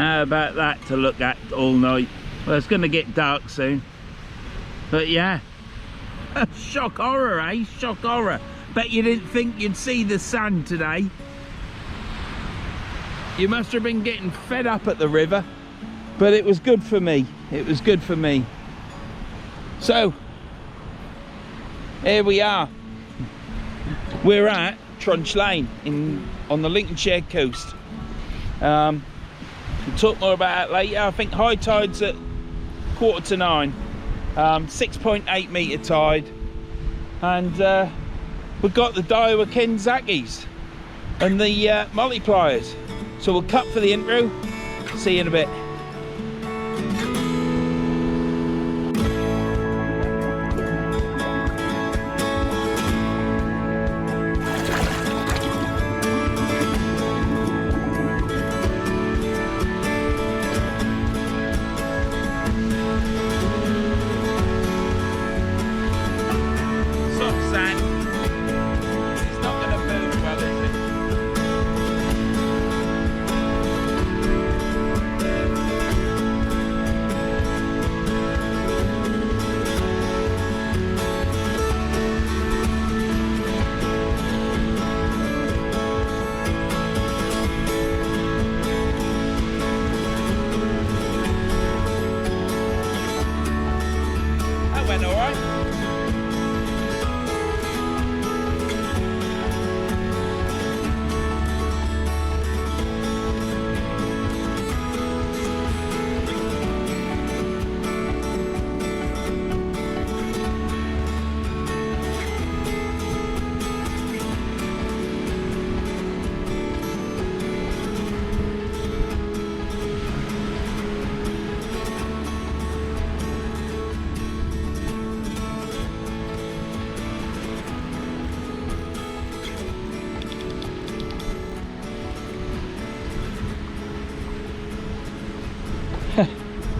How about that to look at all night? Well, it's going to get dark soon. But yeah. Shock horror, eh? Shock horror. Bet you didn't think you'd see the sun today. You must have been getting fed up at the river. But it was good for me. It was good for me. So, here we are. We're at Trunch Lane on the Lincolnshire coast. We'll talk more about that later. I think high tide's at 8:45. 6.8 metre tide. And we've got the Daiwa Kenzakis and the multipliers. So we'll cut for the intro. See you in a bit.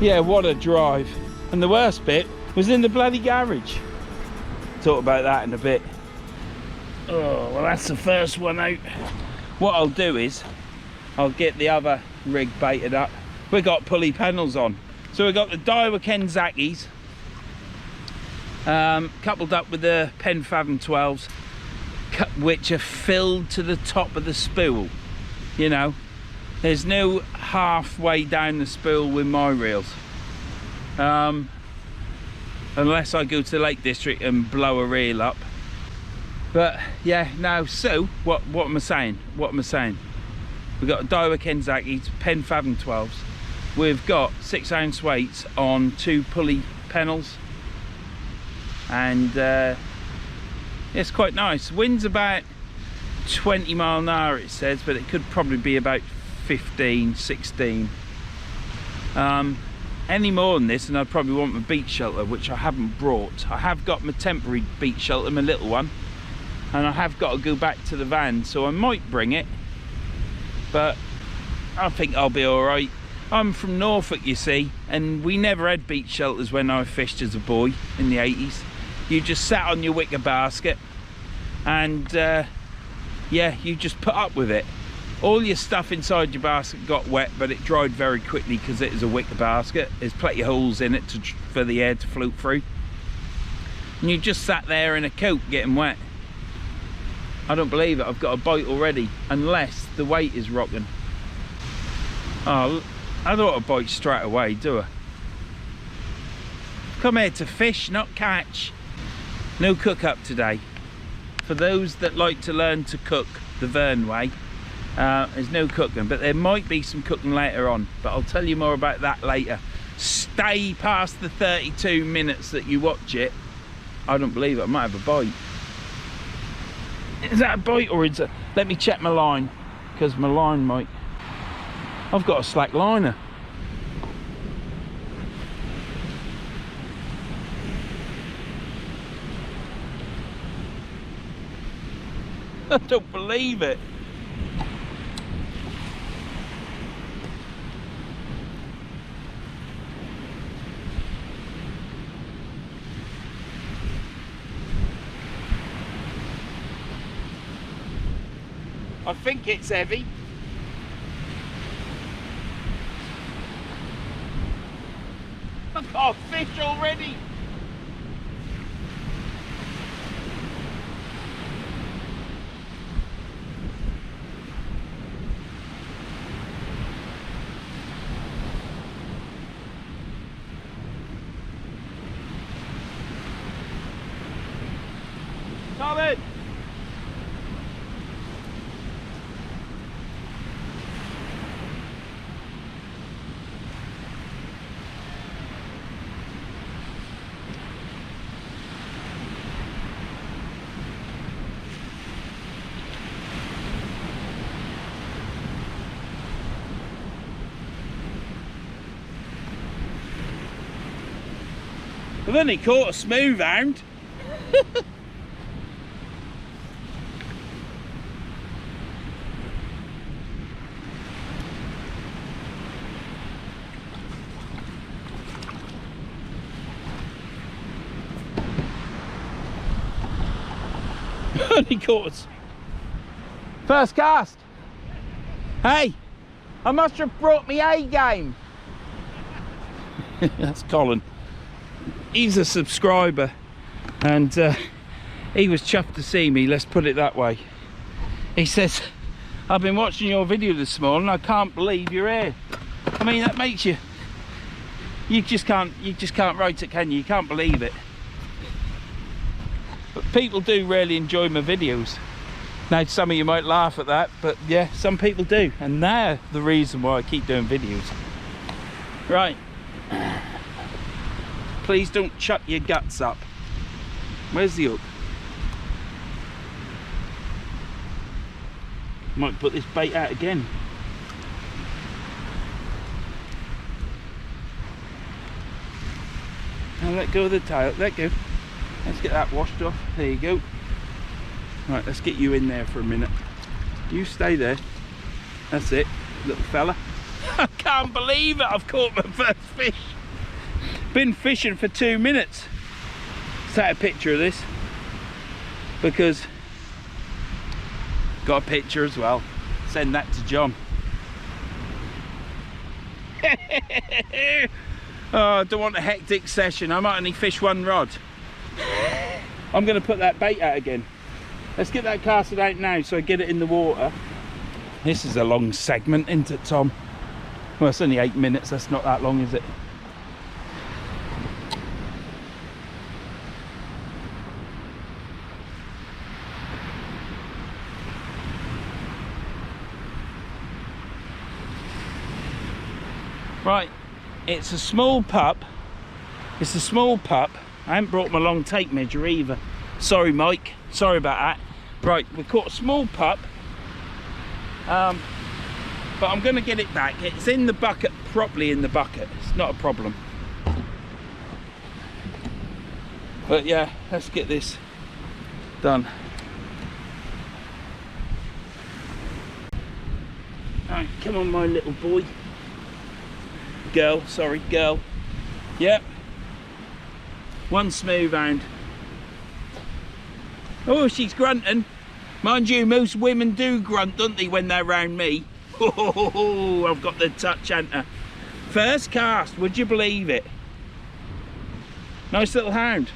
Yeah, what a drive. And the worst bit was in the bloody garage. Talk about that in a bit. Oh, well, that's the first one out. What I'll do is I'll get the other rig baited up. We've got pulley panels on. So we've got the Daiwa Kenzakis coupled up with the Pen Fathom 12s, which are filled to the top of the spool. You know, there's no halfway down the spool with my reels, unless I go to the Lake District and blow a reel up. But yeah, now, so what am I saying? We've got Daiwa Kenzakis, Pen Fathom 12s. We've got 6-ounce weights on 2 pulley panels, and it's quite nice. Wind's about 20 mile an hour, it says, but it could probably be about 15, 16. Any more than this and I'd probably want my beach shelter, which I haven't brought. I have got my temporary beach shelter, my little one, and I have got to go back to the van, so I might bring it, but I think I'll be all right. I'm from Norfolk, you see, and we never had beach shelters when I fished as a boy in the 80s. You just sat on your wicker basket and yeah, you just put up with it. All your stuff inside your basket got wet, but it dried very quickly because it is a wicker basket. There's plenty of holes in it for the air to float through. And you just sat there in a coat getting wet. I don't believe it, I've got a bite already, unless the weight is rocking. Oh, I don't want to bite straight away, do I? Come here to fish, not catch. No cook up today. For those that like to learn to cook the Vern way, there's no cooking, but there might be some cooking later on, but I'll tell you more about that later. Stay past the 32 minutes that you watch it. I don't believe it, I might have a bite. Is that a bite or is it? Let me check my line, because my line might. I've got a slack liner. I don't believe it. I think it's heavy. I've got a fish already. Colin! I've only caught a smooth hound. Only caught us. First cast. Hey, I must have brought me A game. That's Colin. He's a subscriber, and he was chuffed to see me, let's put it that way. He says, I've been watching your video this morning, I can't believe you're here. I mean, that makes you just can't write it, can you? You can't believe it. But people do really enjoy my videos. Now, some of you might laugh at that, but yeah, some people do, and they're the reason why I keep doing videos. Right. Please don't chuck your guts up. Where's the hook? Might put this bait out again. Now let go of the tail. Let go. Let's get that washed off. There you go. Right, let's get you in there for a minute. You stay there. That's it, little fella. I can't believe it. I've caught my first fish. Been fishing for 2 minutes. Let's take a picture of this, because got a picture as well. Send that to John. Oh, I don't want a hectic session. I might only fish one rod. I'm going to put that bait out again. Let's get that casted out now so I get it in the water. This is a long segment, isn't it, Tom? Well, it's only 8 minutes. That's not that long, is it? Right, it's a small pup. It's a small pup. I haven't brought my long tape measure either. Sorry, Mike. Sorry about that. Right, we caught a small pup. But I'm going to get it back. It's in the bucket, properly in the bucket. It's not a problem. But yeah, let's get this done. Alright, come on, my little boy. Girl, sorry, girl. Yep. One smooth hound. Oh, she's grunting. Mind you, most women do grunt, don't they, when they're around me? Oh, I've got the touch hunter. First cast, would you believe it? Nice little hound.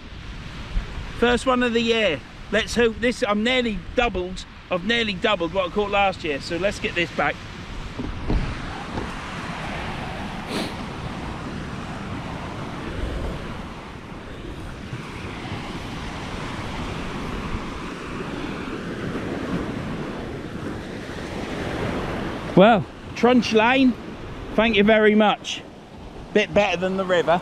First one of the year. Let's hope this, I've nearly doubled what I caught last year, so let's get this back. Well, Trunch Lane, thank you very much. Bit better than the river.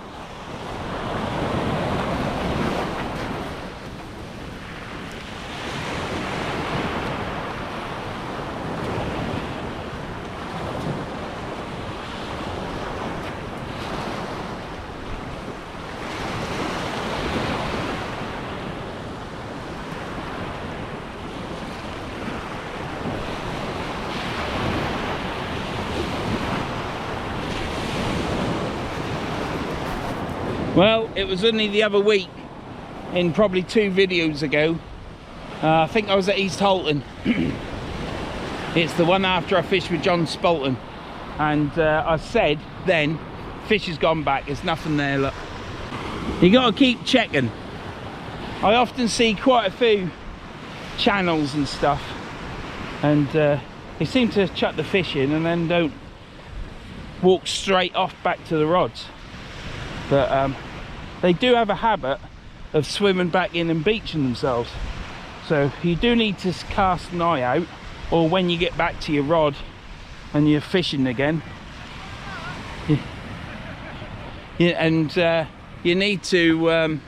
Well, it was only the other week, in probably 2 videos ago. I think I was at East Halton. It's the one after I fished with John Spalton. And I said then, Fish has gone back, there's nothing there, look. You got to keep checking. I often see quite a few channels and stuff, and they seem to chuck the fish in and then don't walk straight off back to the rods. But they do have a habit of swimming back in and beaching themselves. So you do need to cast an eye out, or when you get back to your rod and you're fishing again, you need to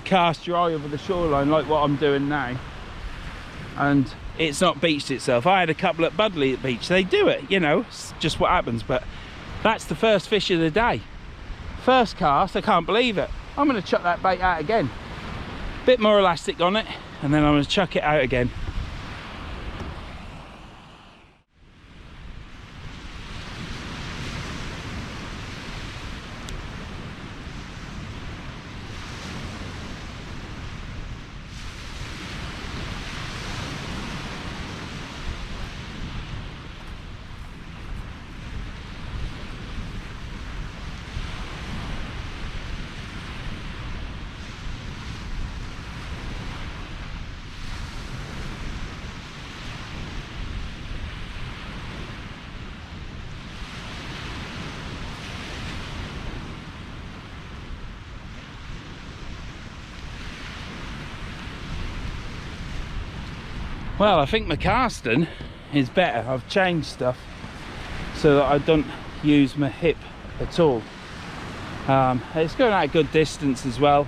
cast your eye over the shoreline like what I'm doing now, and it's not beached itself. I had a couple at Budley at beach. They do it, you know, it's just what happens. But that's the first fish of the day. First cast, I can't believe it. I'm going to chuck that bait out again. Bit more elastic on it, and then I'm going to chuck it out again. Well, I think my casting is better. I've changed stuff so that I don't use my hip at all. It's going at a good distance as well.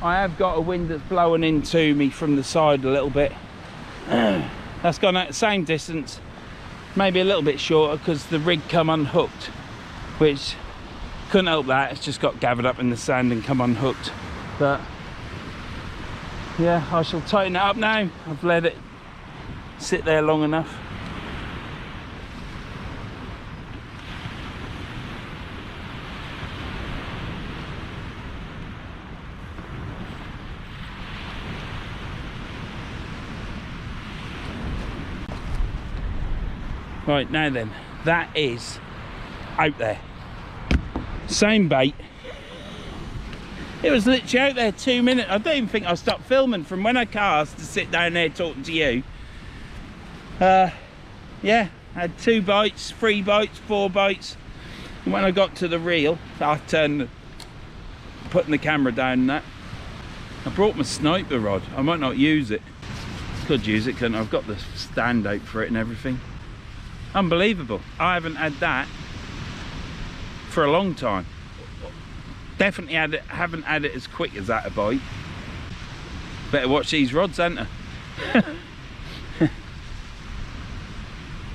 I have got a wind that's blowing into me from the side a little bit. That's gone at the same distance, maybe a little bit shorter because the rig come unhooked, which couldn't help that. It's just got gathered up in the sand and come unhooked. But yeah, I shall tighten it up now. I've let it sit there long enough. Right, now then, that is out there. Same bait. It was literally out there 2 minutes. I don't even think I stopped filming from when I cast to sit down there talking to you. Yeah, I had 2 bites, 3 bites, 4 bites. And when I got to the reel, I turned, putting the camera down and that. I brought my sniper rod. I might not use it. Could use it, couldn't I? I've got the stand out for it and everything. Unbelievable. I haven't had that for a long time. Definitely haven't had it as quick as that a bite. Better watch these rods, ain't I?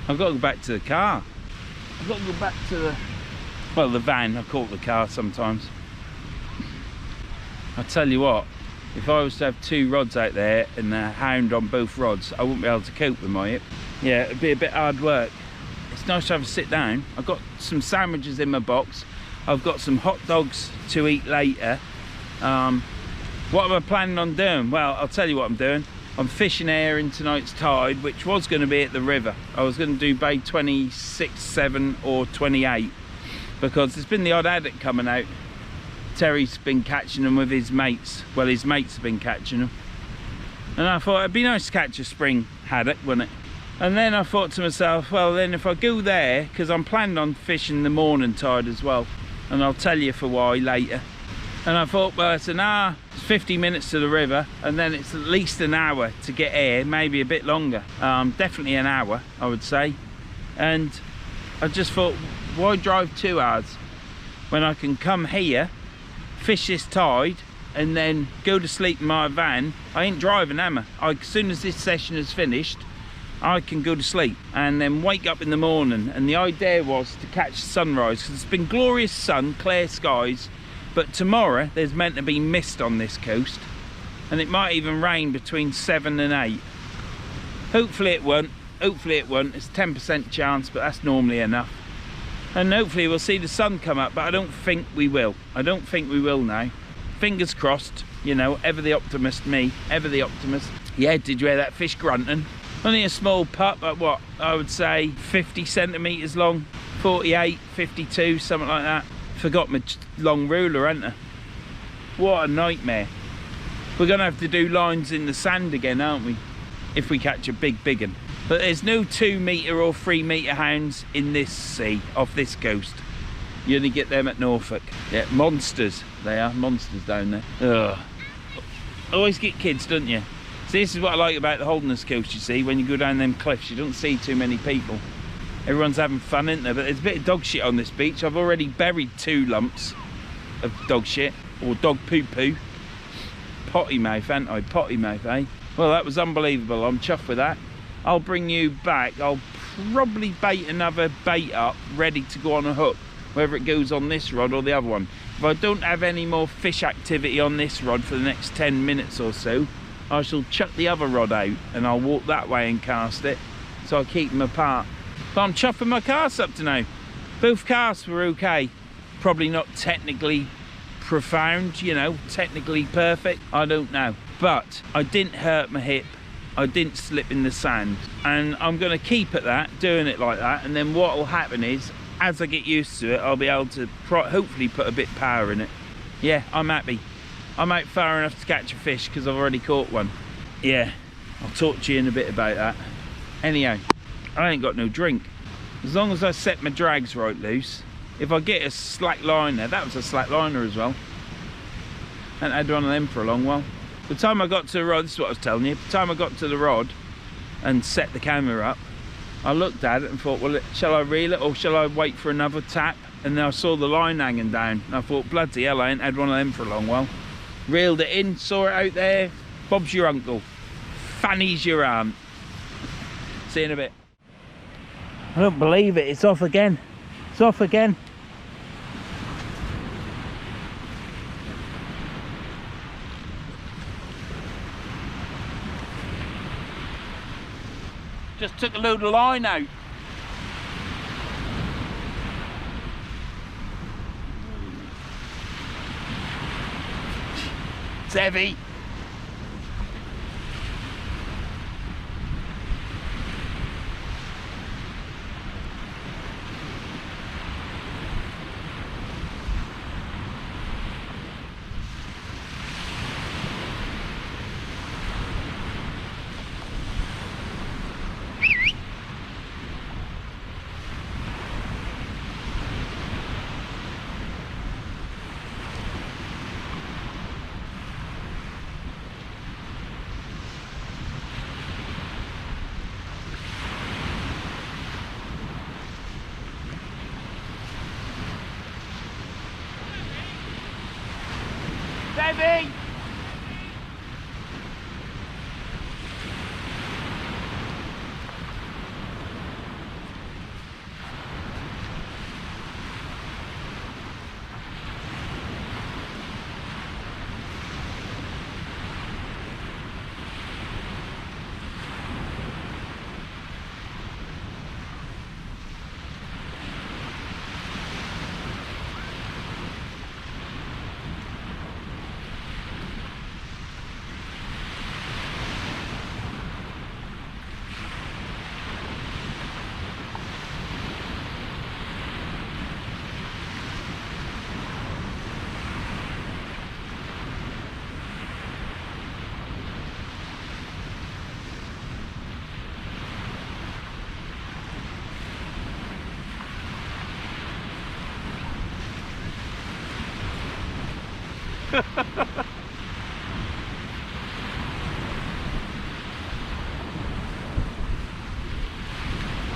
I've got to go back to the car. I've got to go back to the, well, the van. I call it the car sometimes. I tell you what, if I was to have 2 rods out there and a hound on both rods, I wouldn't be able to cope with my hip. Yeah, it'd be a bit hard work. It's nice to have a sit down. I've got some sandwiches in my box. I've got some hot dogs to eat later. What am I planning on doing? Well, I'll tell you what I'm doing. I'm fishing here in tonight's tide, which was going to be at the river. I was going to do bay 26, 7 or 28 because there's been the odd haddock coming out. Terry's been catching them with his mates. Well, his mates have been catching them. And I thought it'd be nice to catch a spring haddock, wouldn't it? And then I thought to myself, well then if I go there, because I'm planning on fishing the morning tide as well, and I'll tell you for why later. And I thought, well, it's an hour, it's 50 minutes to the river, and then it's at least an hour to get here, maybe a bit longer. Definitely an hour, I would say. And I just thought, why drive 2 hours when I can come here, fish this tide, and then go to sleep in my van? I ain't driving, am I? As soon as this session is finished, I can go to sleep and then wake up in the morning. And the idea was to catch sunrise, because it's been glorious sun, clear skies. But tomorrow there's meant to be mist on this coast, and it might even rain between 7 and 8. Hopefully it won't. Hopefully it won't. It's 10% chance, but that's normally enough. And hopefully we'll see the sun come up, but I don't think we will. I don't think we will now. Fingers crossed, you know, ever the optimist me, ever the optimist. Yeah, did you hear that fish grunting? Only a small pup, at what, I would say 50 centimetres long, 48, 52, something like that. Forgot my long ruler, hadn't I? What a nightmare. We're gonna have to do lines in the sand again, aren't we? If we catch a big one. But there's no 2 metre or 3 metre hounds in this sea, off this coast. You only get them at Norfolk. Yeah, monsters. They are monsters down there. Ugh. Always get kids, don't you? See, this is what I like about the Holderness Coast, you see. When you go down them cliffs, you don't see too many people. Everyone's having fun, isn't there? But there's a bit of dog shit on this beach. I've already buried 2 lumps of dog shit, or dog poo-poo. Potty mouth, ain't I? Potty mouth, eh? Well, that was unbelievable. I'm chuffed with that. I'll bring you back. I'll probably bait another bait up, ready to go on a hook, whether it goes on this rod or the other one. If I don't have any more fish activity on this rod for the next 10 minutes or so, I shall chuck the other rod out and I'll walk that way and cast it, so I'll keep them apart. But I'm chuffing my casts up to now. Both casts were okay. Probably not technically profound, you know, technically perfect, I don't know. But I didn't hurt my hip, I didn't slip in the sand, and I'm going to keep at that, doing it like that, and then what will happen is, as I get used to it, I'll be able to hopefully put a bit of power in it. Yeah, I'm happy. I'm out far enough to catch a fish because I've already caught one. Yeah, I'll talk to you in a bit about that. Anyhow, I ain't got no drink. As long as I set my drags right loose, if I get a slack liner, that was a slack liner as well. I hadn't had one of them for a long while. The time I got to the rod, this is what I was telling you, the time I got to the rod and set the camera up, I looked at it and thought, well, shall I reel it or shall I wait for another tap? And then I saw the line hanging down and I thought, bloody hell, I ain't had one of them for a long while. Reeled it in, saw it out there. Bob's your uncle, Fanny's your aunt. See you in a bit. I don't believe it, it's off again. It's off again. Just took a load of line out. It's heavy. Heavy!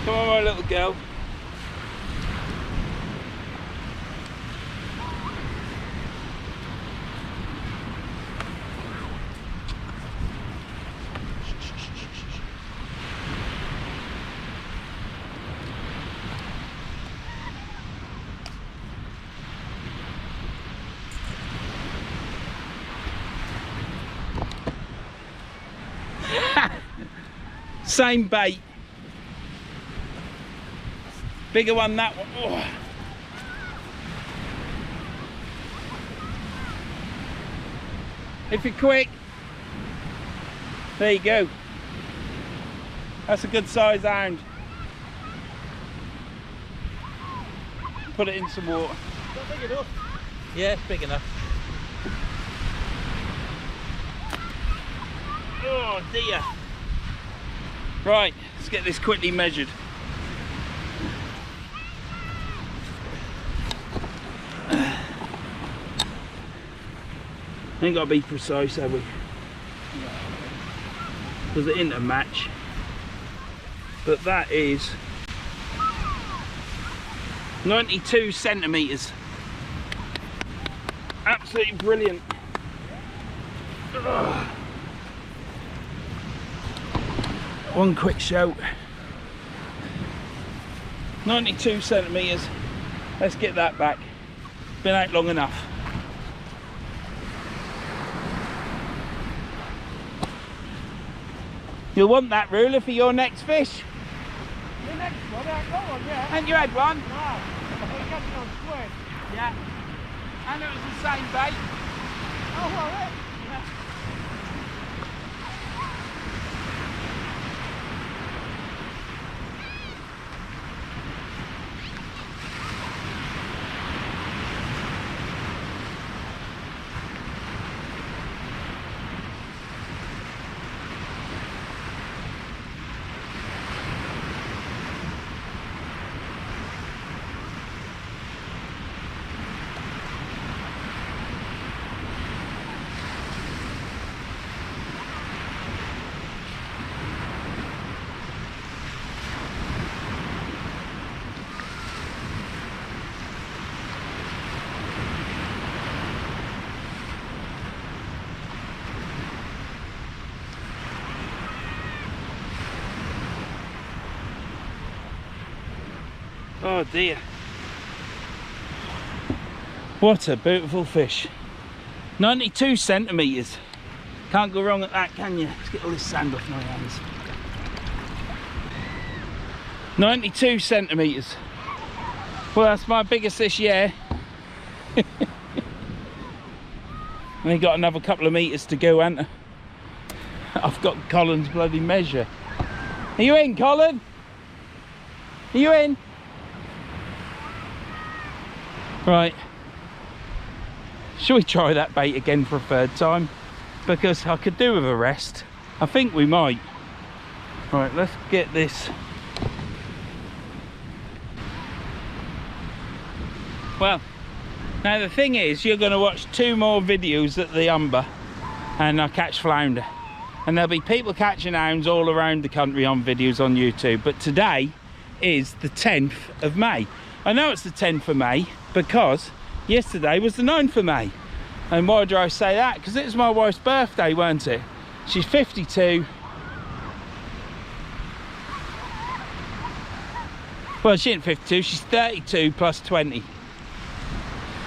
Come on, my little girl. Same bait. Bigger one, that one. Oh. If you're quick, there you go. That's a good size hound. put it in some water. Is that big enough? Yeah, it's big enough. Oh dear. Right, let's get this quickly measured. Ain't got to be precise, have we? Because it ain't a match. But that is 92 centimetres. Absolutely brilliant. Ugh. One quick shout. 92 centimetres. Let's get that back. Been out long enough. You'll want that ruler for your next fish. The next one, I got one, yeah. And you had one? No, I got it on squid. Yeah. And it was the same bait. Oh, well, Yeah. Oh dear. What a beautiful fish. 92 centimetres. Can't go wrong at that, can you? Let's get all this sand off my hands. 92 centimetres. Well, that's my biggest this year. Only got another couple of metres to go, haven't I? I've got Colin's bloody measure. Are you in, Colin? Are you in? Right. Shall we try that bait again for a third time? Because I could do with a rest. I think we might. Right, let's get this. Well, now the thing is, you're going to watch 2 more videos at the Umber and I catch flounder. And there'll be people catching hounds all around the country on videos on YouTube. But today is the 10th of May. I know it's the 10th of May because yesterday was the 9th of May. And why do I say that? Because it was my wife's birthday, weren't it? She's 52. Well, she ain't 52, she's 32 plus 20.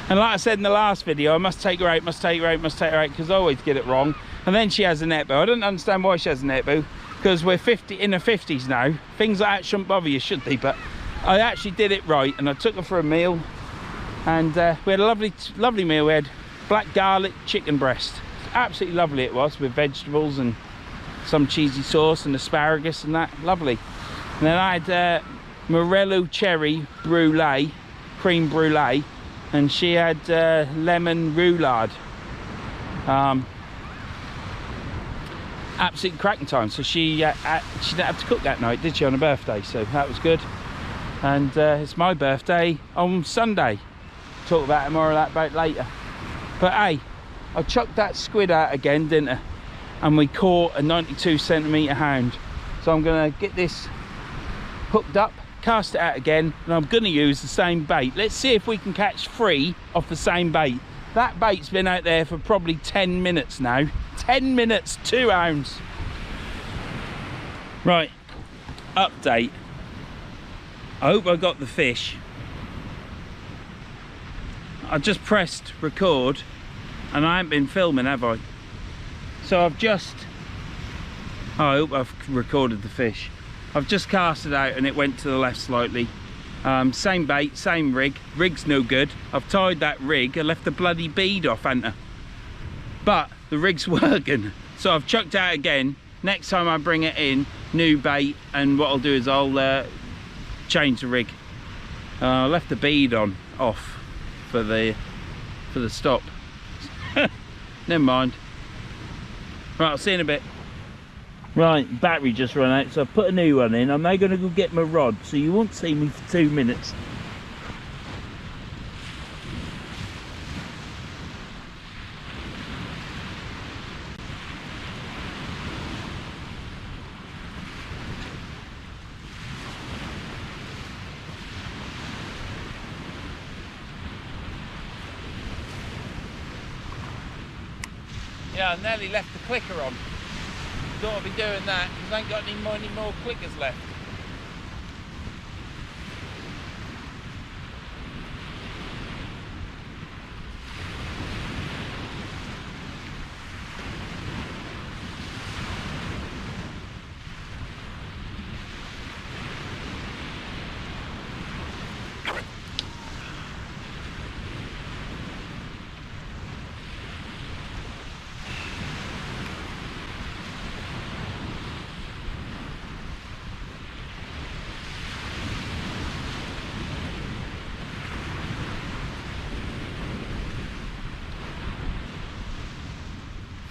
And like I said in the last video, I must take her out, because I always get it wrong. And then she has a net bow. I don't understand why she has a net bow, because we're in her 50s now. Things like that shouldn't bother you, should they? But I actually did it right, and I took her for a meal. And we had a lovely meal. We had black garlic chicken breast. Absolutely lovely it was, with vegetables and some cheesy sauce and asparagus and that. Lovely. And then I had morello cherry brulee, cream brulee, and she had lemon roulade. Absolute cracking time. So she didn't have to cook that night, did she, on her birthday? So that was good. And it's my birthday on Sunday. Talk about more of that about later. But hey, I chucked that squid out again, didn't I? And we caught a 92 centimetre hound. So I'm gonna get this hooked up, cast it out again, and I'm gonna use the same bait. Let's see if we can catch 3 off the same bait. That bait's been out there for probably 10 minutes now. 10 minutes, 2 hounds. Right, update. I hope I got the fish. I just pressed record and I haven't been filming, have I? So I've just, I hope I've recorded the fish. I've just cast it out and it went to the left slightly. Same bait, same rig. Rig's no good. I've tied that rig. I left the bloody bead off, hadn't I? But the rig's working. So I've chucked out again. Next time I bring it in, new bait, and what I'll do is I'll change the rig. I left the bead on off for the stop. Never mind. Right, I'll see you in a bit. Right, battery just run out, so I put a new one in. I'm now going to go get my rod, so you won't see me for 2 minutes. Yeah, I nearly left the clicker on. Thought I'd be doing that because I ain't got any more clickers left.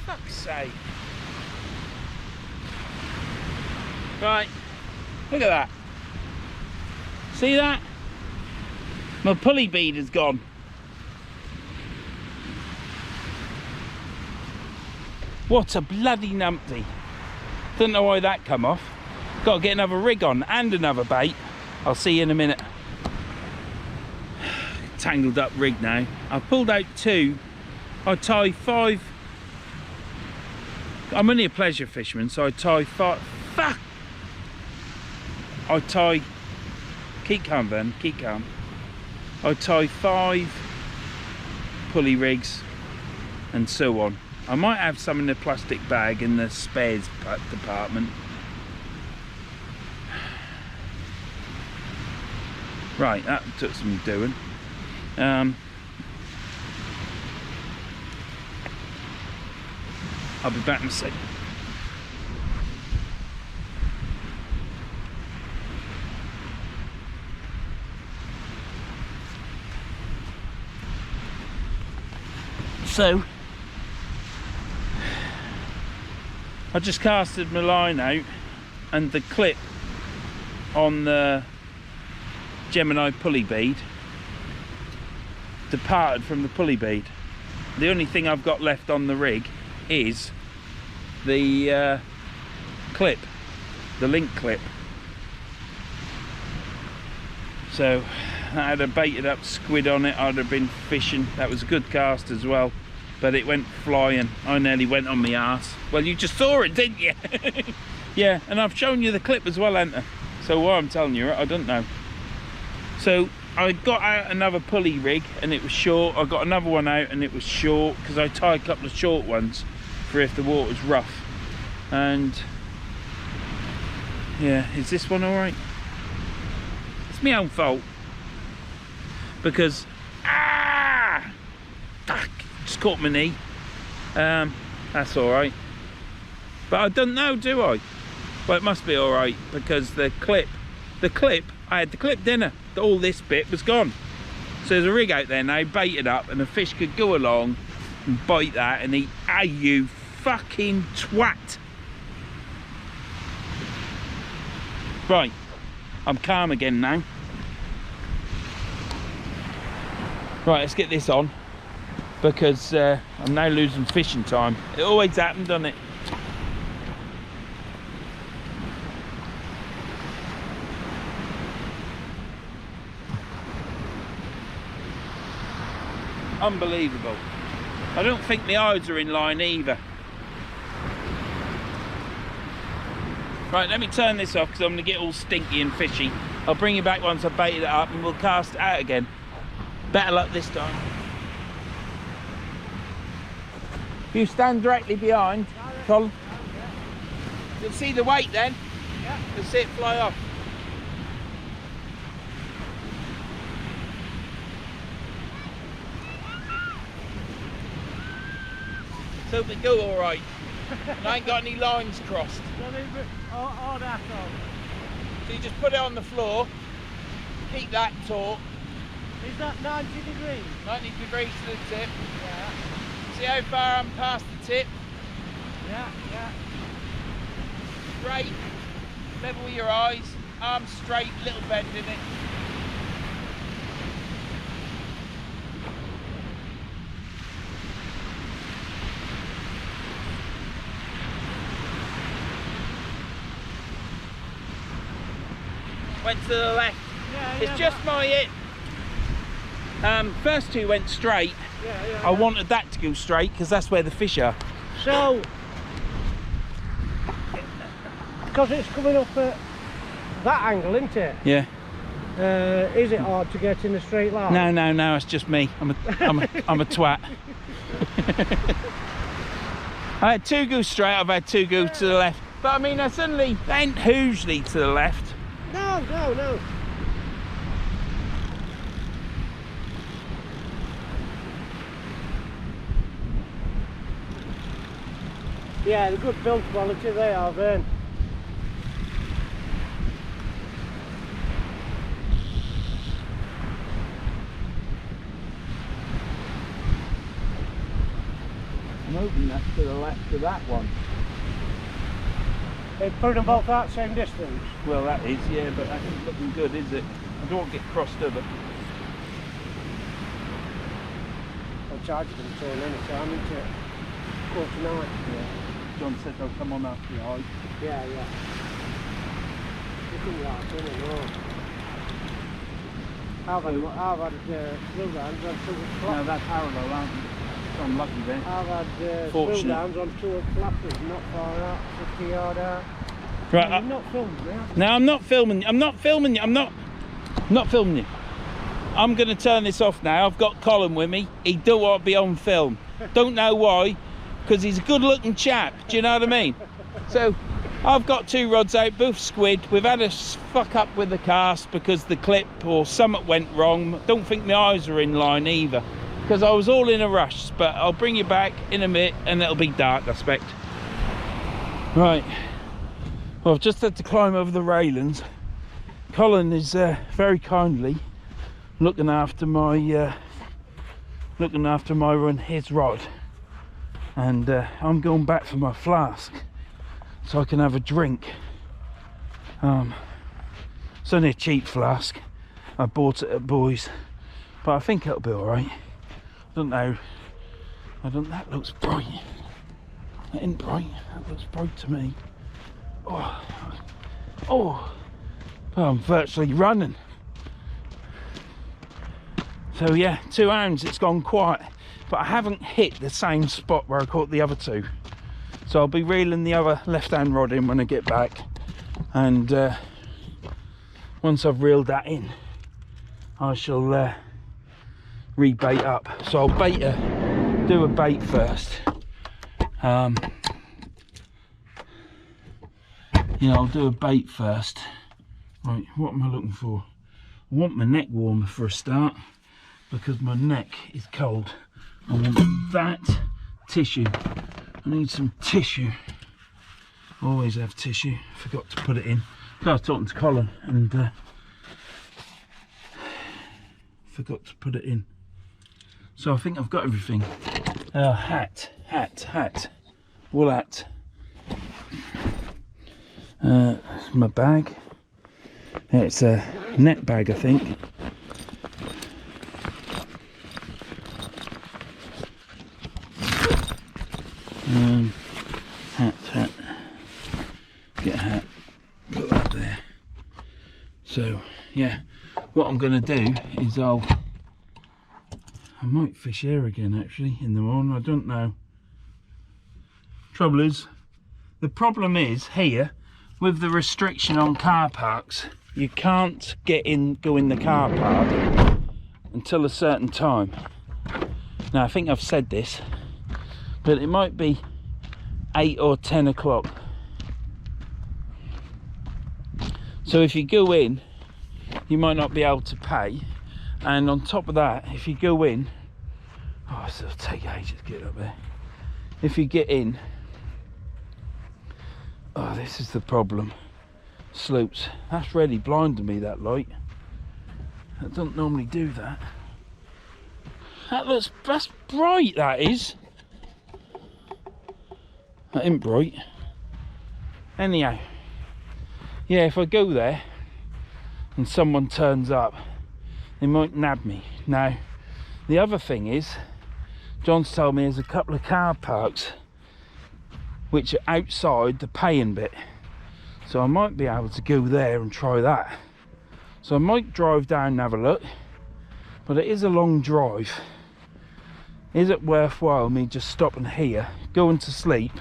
Fuck's sake. Right, look at that. See that? My pulley bead is gone. What a bloody numpty. Don't know why that come off. Got to get another rig on and another bait. I'll see you in a minute. Tangled up rig now. I've pulled out 2. I tie 5. I'm only a pleasure fisherman, so I tie 5. Fuck! I tie. Keep calm, Vern. Keep calm. I tie 5 pulley rigs and so on. I might have some in the plastic bag in the spares department. Right, that took some doing. I'll be back in a sec. So, I just casted my line out and the clip on the Gemini pulley bead departed from the pulley bead. The only thing I've got left on the rig is the clip, the link clip. So I had a baited up squid on it. I'd have been fishing. That was a good cast as well, but it went flying. I nearly went on my arse. Well, you just saw it, didn't you? Yeah, and I've shown you the clip as well, haven't I? So why I'm telling you, I don't know. So I got out another pulley rig and it was short. I got another one out and it was short because I tie a couple of short ones for if the water's rough. And yeah, is this one all right? It's my own fault because fuck, just caught my knee. That's all right, but I don't know, do I? Well, it must be all right because the clip, I had the clip dinner. All this bit was gone. So there's a rig out there now, baited up, and the fish could go along and bite that and eat. Ah, you fucking twat. Right, I'm calm again now. Right, let's get this on because I'm now losing fishing time. It always happened, doesn't it? Unbelievable. I don't think the eyes are in line either. Right, let me turn this off because I'm going to get all stinky and fishy. I'll bring you back once I've baited it up and we'll cast it out again. Better luck this time. If you stand directly behind, Colin, you'll see the weight then. Yeah. You'll see it fly off. So they go all right. And I ain't got any lines crossed. Oh, that's all. So you just put it on the floor keep that taut. Is that 90 degrees? 90 degrees to the tip. Yeah. See how far I'm past the tip? Yeah, yeah. Straight, level your eyes, arms straight, little bend in it. Went to the left. Yeah, It's just my hit. First two went straight. Yeah. I wanted that to go straight because that's where the fish are. So, because it's coming up at that angle, isn't it? Yeah. Is it hard to get in a straight line? No, it's just me. I'm a twat. I had two go straight, I've had two go to the left. But I mean, I suddenly went hugely to the left. No. Yeah, the good build quality they are, Verns. I'm hoping that's to the left of that one. They put them both that same distance. Well, that is, yeah, but that isn't looking good, is it? I don't want to get crossed over. I'll charge them to turn any time, isn't it? 8:45. Yeah. John said they'll come on after the eye. Yeah. Looking like it, isn't it? I've had blue rounds on two flappers. No, that's parallel, aren't you? So I'm lucky then. I've had blue rounds on two flappers, not far out, 50 yard out. Right. You've not filmed me, have you? No, I'm not filming you. I'm not filming you. I'm not filming you. I'm going to turn this off now. I've got Colin with me. He don't want to be on film. Don't know why, because he's a good-looking chap. Do you know what I mean? So I've got two rods out, both squid. We've had a fuck up with the cast because the clip or something went wrong. Don't think my eyes are in line either, because I was all in a rush. But I'll bring you back in a minute, and it'll be dark, I expect. Right. Well, I've just had to climb over the railings. Colin is very kindly looking after my run, his rod, and I'm going back for my flask so I can have a drink. It's only a cheap flask. I bought it at Boys, but I think it'll be all right. I don't know. That looks bright. That ain't bright. That looks bright to me. Oh, I'm virtually running. So yeah, 2 hounds, it's gone quiet, but I haven't hit the same spot where I caught the other two. So I'll be reeling the other left-hand rod in when I get back, and once I've reeled that in, I shall rebait up. So I'll do a bait first. I'll do a bait first. Right, what am I looking for? I want my neck warmer for a start, because my neck is cold. I want that tissue. I need some tissue. Always have tissue. Forgot to put it in. I was talking to Colin and forgot to put it in. So I think I've got everything. Hat. Wool hat. My bag. It's a net bag, I think. Hat. Get a hat. Put that there. So yeah, what I'm going to do is I might fish here again actually in the morning. I don't know. The problem is here with the restriction on car parks. You can't go in the car park until a certain time. Now I think I've said this, but it might be 8 or 10 o'clock. So if you go in, you might not be able to pay, and on top of that, if you go in, it'll take ages to get up there. If you get in, this is the problem. Slopes. That's really blinding me, that light. I don't normally do that. That's bright, that is. That ain't bright. Anyhow, yeah, if I go there and someone turns up, they might nab me. Now, the other thing is, John's told me there's a couple of car parks which are outside the paying bit. So I might be able to go there and try that. So I might drive down and have a look, but it is a long drive. Is it worthwhile me just stopping here, going to sleep,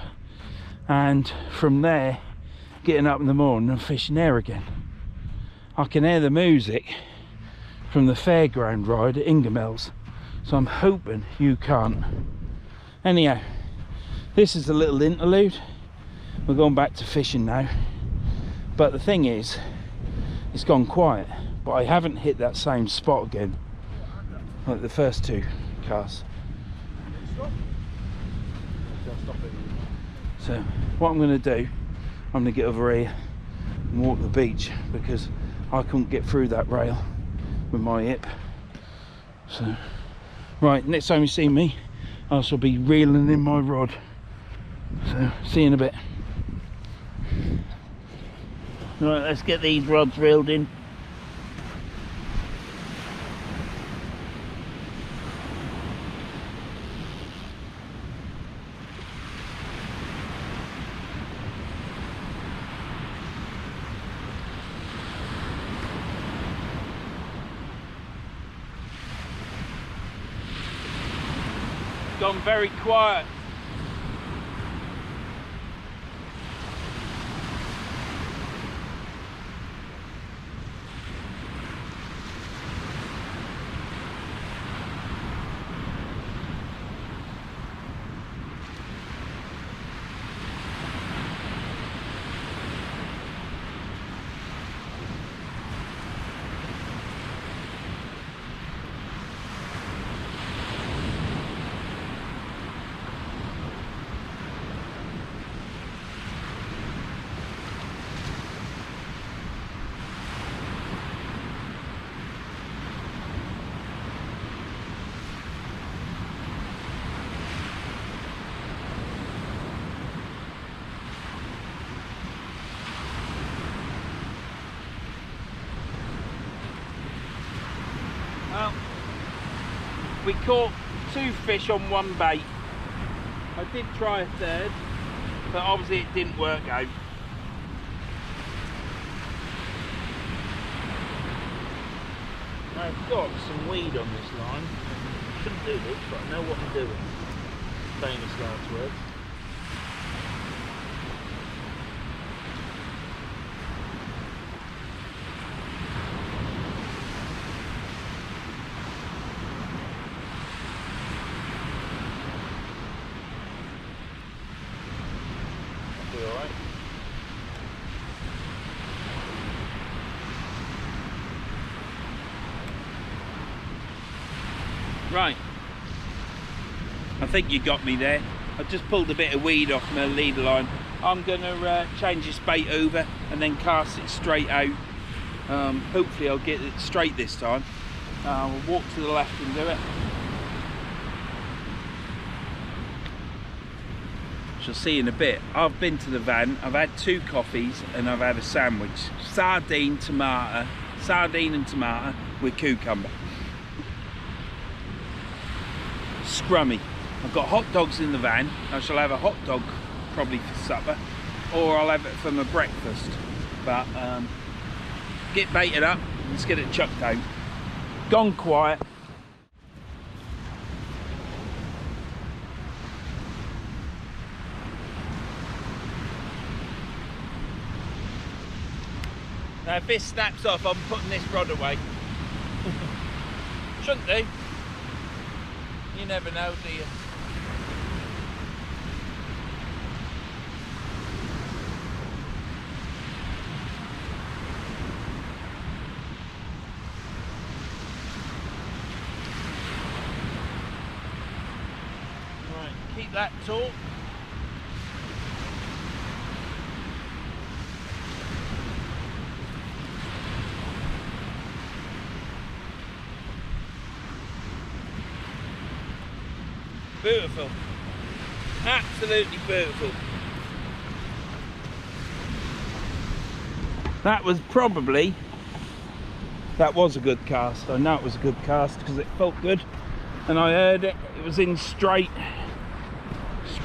and from there getting up in the morning and fishing there again? I can hear the music from the fairground ride at Ingermills, so I'm hoping you can't. Anyhow, this is a little interlude. We're going back to fishing now, but the thing is, it's gone quiet, but I haven't hit that same spot again like the first two casts. So what I'm going to do, I'm going to get over here and walk the beach, because I couldn't get through that rail with my hip. So right, next time you see me, I shall be reeling in my rod. So see you in a bit. Right, let's get these rods reeled in. Gone very quiet. Well, we caught 2 fish on 1 bait. I did try a third, but obviously it didn't work out. I've got some weed on this line. Shouldn't do this, but I know what I'm doing. Famous last words. Right, I think you got me there. I just pulled a bit of weed off my leader line. I'm going to change this bait over and then cast it straight out. Hopefully I'll get it straight this time. We'll walk to the left and do it. Shall see in a bit. I've been to the van, I've had 2 coffees and I've had a sandwich. Sardine and tomato with cucumber. Scrummy. I've got hot dogs in the van. I shall have a hot dog probably for supper, or I'll have it for my breakfast. But get baited up, let's get it chucked out. Gone quiet. Now if this snaps off, I'm putting this rod away. Shouldn't do. You never know, do you? Right, keep that taut. Beautiful. Absolutely beautiful. That was a good cast. I know it was a good cast because it felt good. And I heard it. It was in straight.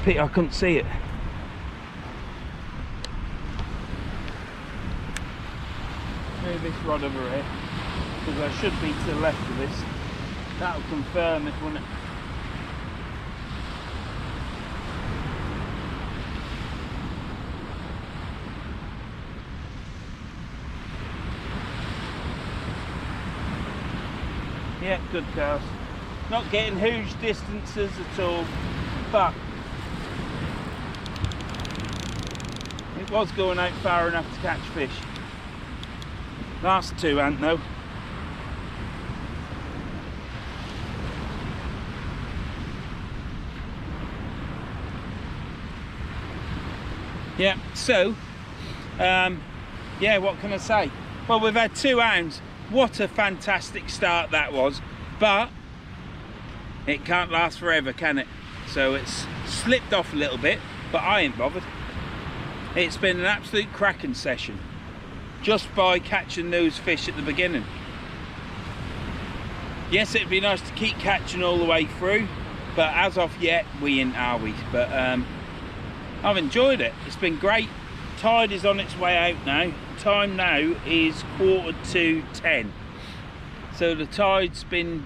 I couldn't see it. Move this rod over here. Because I should be to the left of this. That'll confirm it, won't it? Yeah, good cast. Not getting huge distances at all, but it was going out far enough to catch fish. Last two ain't though. Yeah, so, yeah, what can I say? Well, we've had 2 hounds. What a fantastic start that was, but it can't last forever, can it? So it's slipped off a little bit, but I ain't bothered. It's been an absolute cracking session, just by catching those fish at the beginning. Yes, it'd be nice to keep catching all the way through, but as of yet, we ain't, are we? But I've enjoyed it. It's been great. Tide is on its way out now. Time now is 9:45. So the tide's been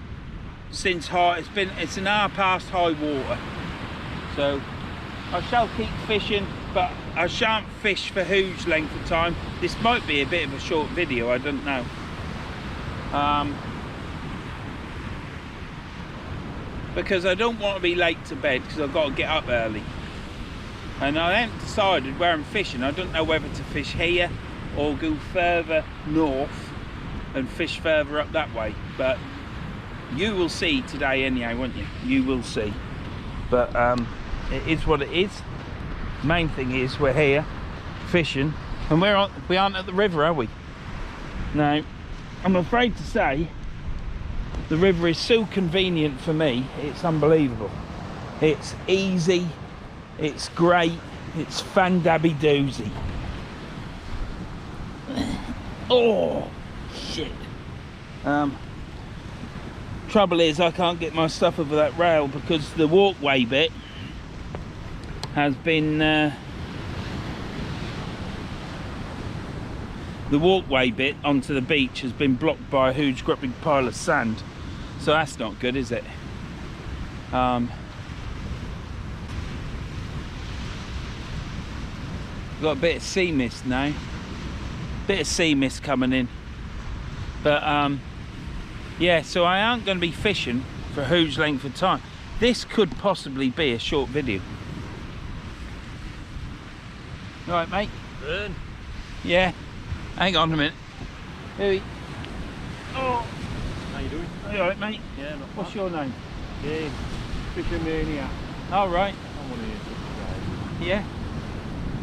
since high. It's an hour past high water. So I shall keep fishing, but I shan't fish for huge length of time. This might be a bit of a short video. I don't know. Because I don't want to be late to bed because I've got to get up early. And I haven't decided where I'm fishing. I don't know whether to fish here or go further north and fish further up that way. But you will see today anyhow, won't you? You will see. But it is what it is. Main thing is we're here fishing and we aren't at the river, are we? Now, I'm afraid to say the river is so convenient for me, it's unbelievable. It's easy. It's great, it's fan-dabby doozy. Oh, shit. Trouble is I can't get my stuff over that rail because the walkway bit has been... the walkway bit onto the beach has been blocked by a huge gripping pile of sand. So that's not good, is it? Got a bit of sea mist now. Bit of sea mist coming in. But yeah, so I aren't going to be fishing for a huge length of time. This could possibly be a short video. Right, mate? Vern. Yeah. Hang on a minute. Hey. Oh. How you doing? Are you alright, mate? Yeah, not What's bad. your name? Yeah, Fishing Mania. All right. I'm one of your subscribers. Yeah.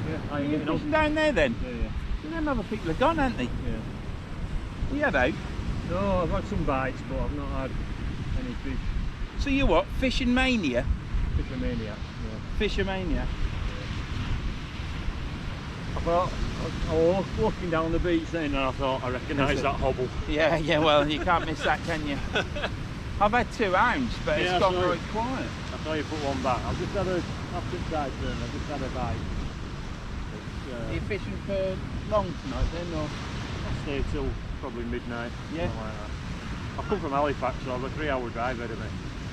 Yeah, how Are you you getting fishing on? down there then? Yeah. So them other people are gone, aren't they? Yeah. Yeah, though. No, I've had some bites, but I've not had any fish. So you what? Fishing mania? Fishing Mania. Yeah. Fisher mania? I thought, I was walking down the beach then and I thought I recognised that hobble. Yeah, yeah, well, you can't miss that, can you? I've had 2 hounds, but Yeah, it's gone so- very quiet. I saw you put one back. I've just had after tide turn, I've just had a bite. Are you fishing for long tonight then, or? I'll stay till probably midnight. Yeah. Something like that. I've come from Halifax, so I've a 3-hour drive ahead of me.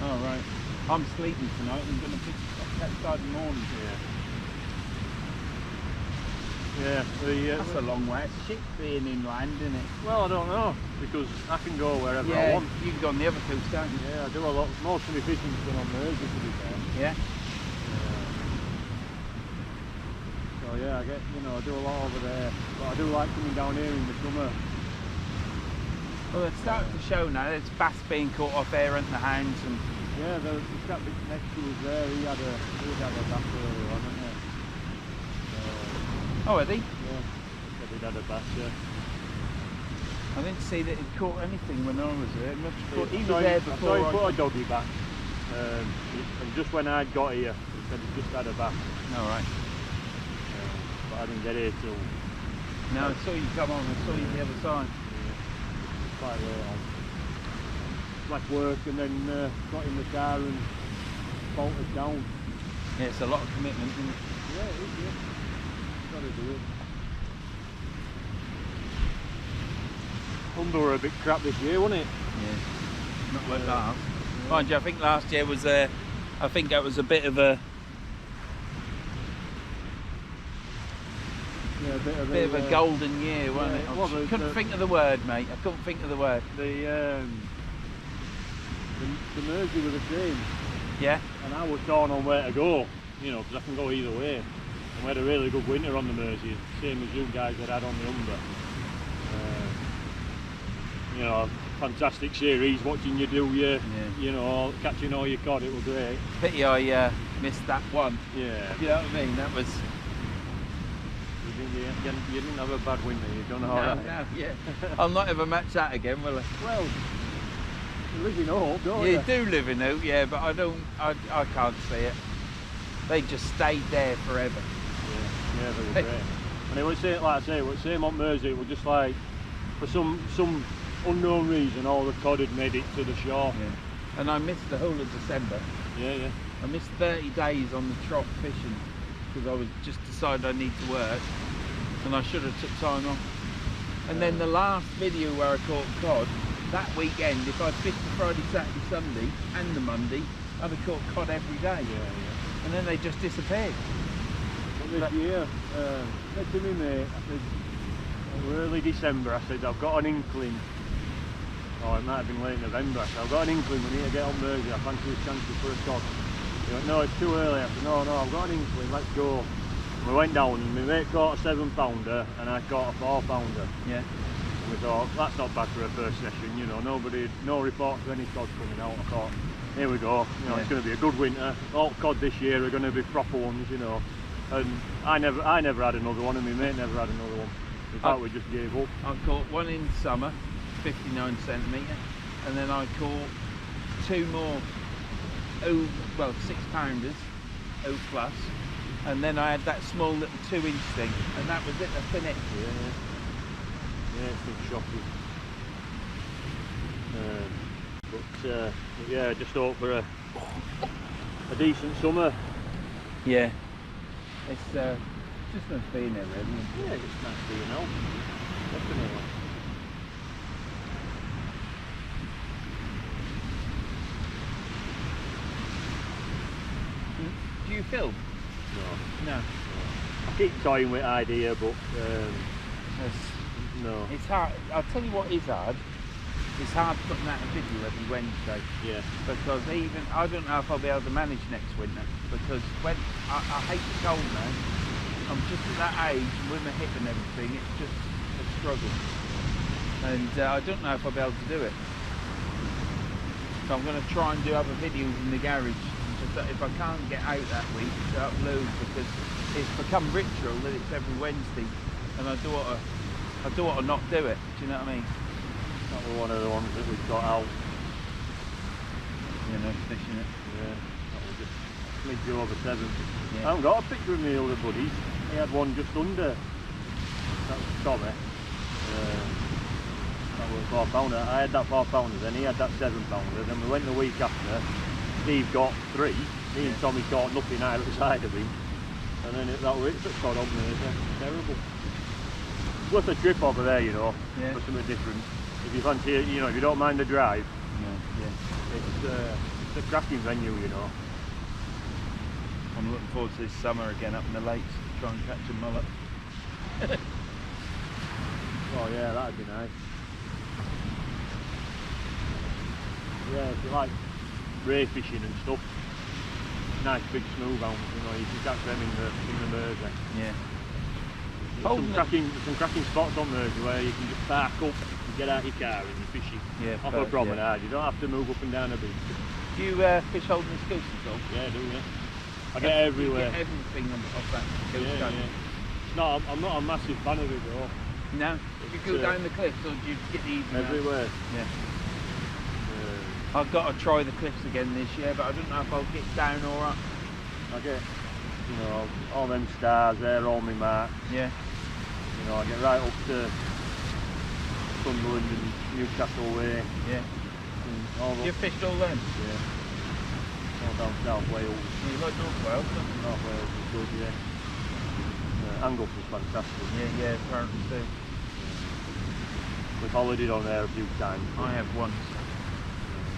Oh, right. I'm sleeping tonight. I'm going to fish outside in the morning. Yeah, That's a long way. It's shit being inland, isn't it? well, I don't know, because I can go wherever I Yeah, want. you can go on the other coast, can't you? Yeah, I do a lot. Most of my fishing's done on Mersey, to be fair. Yeah. So yeah, I do a lot over there. But I do like coming down here in the summer. Well, it's starting to show now. There's bass being caught off air and the hounds and... Yeah, the chap next to us there, he had a bass earlier on, didn't he? Oh, had he? Yeah, said he'd had a bass, yeah. I didn't see that he'd caught anything when I was there. He was I there saw before he I... put a doggy back a And just when I'd got here, he said he just had a bath. All right. But I didn't get here till... No, I saw you come on, I saw you the other side. Yeah. Quite late on. Left work and then got in the car and bolted down. Yeah, it's a lot of commitment, isn't it? Yeah, it is, yeah. Got to do it. Humber were a bit crap this year, wasn't it? Yeah. Not like last. Mind you, I think last year was I think that was a bit of a... Yeah, a bit of a golden year, wasn't it? I couldn't think of the word, mate. I couldn't think of the word. The Mersey were the same. Yeah? And I was torn on where to go, you know, because I can go either way. And we had a really good winter on the Mersey, same as you guys had on the Humber. You know, fantastic series, watching you do your, you know, catching all your cod, it was great. Pity I missed that one. Yeah. You know what I mean? That was... You didn't have a bad winter, you've done all right. No, yeah. I'll not ever match that again, will I? Well, you live in hope, don't you? You do live in hope, yeah, but I can't see it. They just stayed there forever. Yeah, they were great. And it was, like I say, it was same on Mersey, it was just like, for some unknown reason, all the cod had made it to the shore. Yeah. And I missed the whole of December. Yeah. I missed 30 days on the trot fishing because I was just decided I need to work, and I should have took time off. And then the last video where I caught cod, that weekend, if I'd fished the Friday, Saturday, Sunday and the Monday, I'd have caught cod every day. Yeah. And then they just disappeared. Well, this year, I said to me mate, I said, early December, I said, I've got an inkling. Oh, it might have been late November. I said, I've got an inkling, we need to get on Mersey, I fancy a chance for a cod. He went, no, it's too early. I said, no, I've got an inkling, let's go. And we went down and my mate caught a 7-pounder and I caught a 4-pounder. Yeah. And we thought, that's not bad for a first session, you know, no reports of any cod coming out. I thought, here we go, you know, it's going to be a good winter. All cod this year are going to be proper ones, you know. And I never had another one, and my mate never had another one. In fact, we just gave up. I caught one in summer, 59 centimetre, and then I caught 2 more 6-pounders, O plus, and then I had that small little 2-inch thing, and that was it, I finished. Yeah, it's been shocking. But yeah, just hope for a decent summer. Yeah, it's just nice being there, really. Yeah, it's nice being out. Definitely. Do you film? No. I keep toying with idea, but no. It's hard. I'll tell you what is hard. It's hard putting out a video every Wednesday. Yeah. Because I don't know if I'll be able to manage next winter. Because when I hate the cold now. I'm just at that age with my hip and everything. It's just a struggle. And I don't know if I'll be able to do it. So I'm going to try and do other videos in the garage. Just that if I can't get out that week to upload, because it's become ritual that it's every Wednesday, and I do want to not do it. Do you know what I mean? That was one of the ones that we got out. You know, fishing it. Yeah, that was just smidge over 7. Yeah. I haven't got a picture of my other buddies. He had one just under. That was Tommy. That was 4-pounder. I had that 4-pounder, then he had that 7-pounder. Then we went the week after. Steve got 3. Me and Tommy caught nothing either side of him. And then that was it that caught on there. Terrible. It's worth a trip over there, you know, for something different. If you fancy it, you know, if you don't mind the drive. It's a cracking venue, you know. I'm looking forward to this summer again up in the lakes to try and catch a mullet. Oh yeah, that'd be nice. Yeah, if you like ray fishing and stuff, nice big smooth hounds, you know, you can catch them in the Mersey. Yeah. Some cracking spots on Mersey where you can just park up and get out your car and you're fishing off a promenade. Yeah. You don't have to move up and down a beach. Do you fish holding the coast at all? Yeah, I do, yeah. I get everywhere. You get everything off that coast, yeah. No, I'm not a massive fan of it though. No? Do you go down the cliffs or do you get the evening everywhere? Yeah. I've got to try the cliffs again this year, but I don't know if I'll get down or up. I get, you know, all them stars, they're all my marks. Yeah. You know, I get right up to Sunderland and Newcastle way. Yeah. And all You fished all them? Yeah. All down South Wales. You like North Wales, don't you? North Wales is good, yeah. Angus was fantastic. Yeah, apparently too. We've holidayed on there a few times. I have once.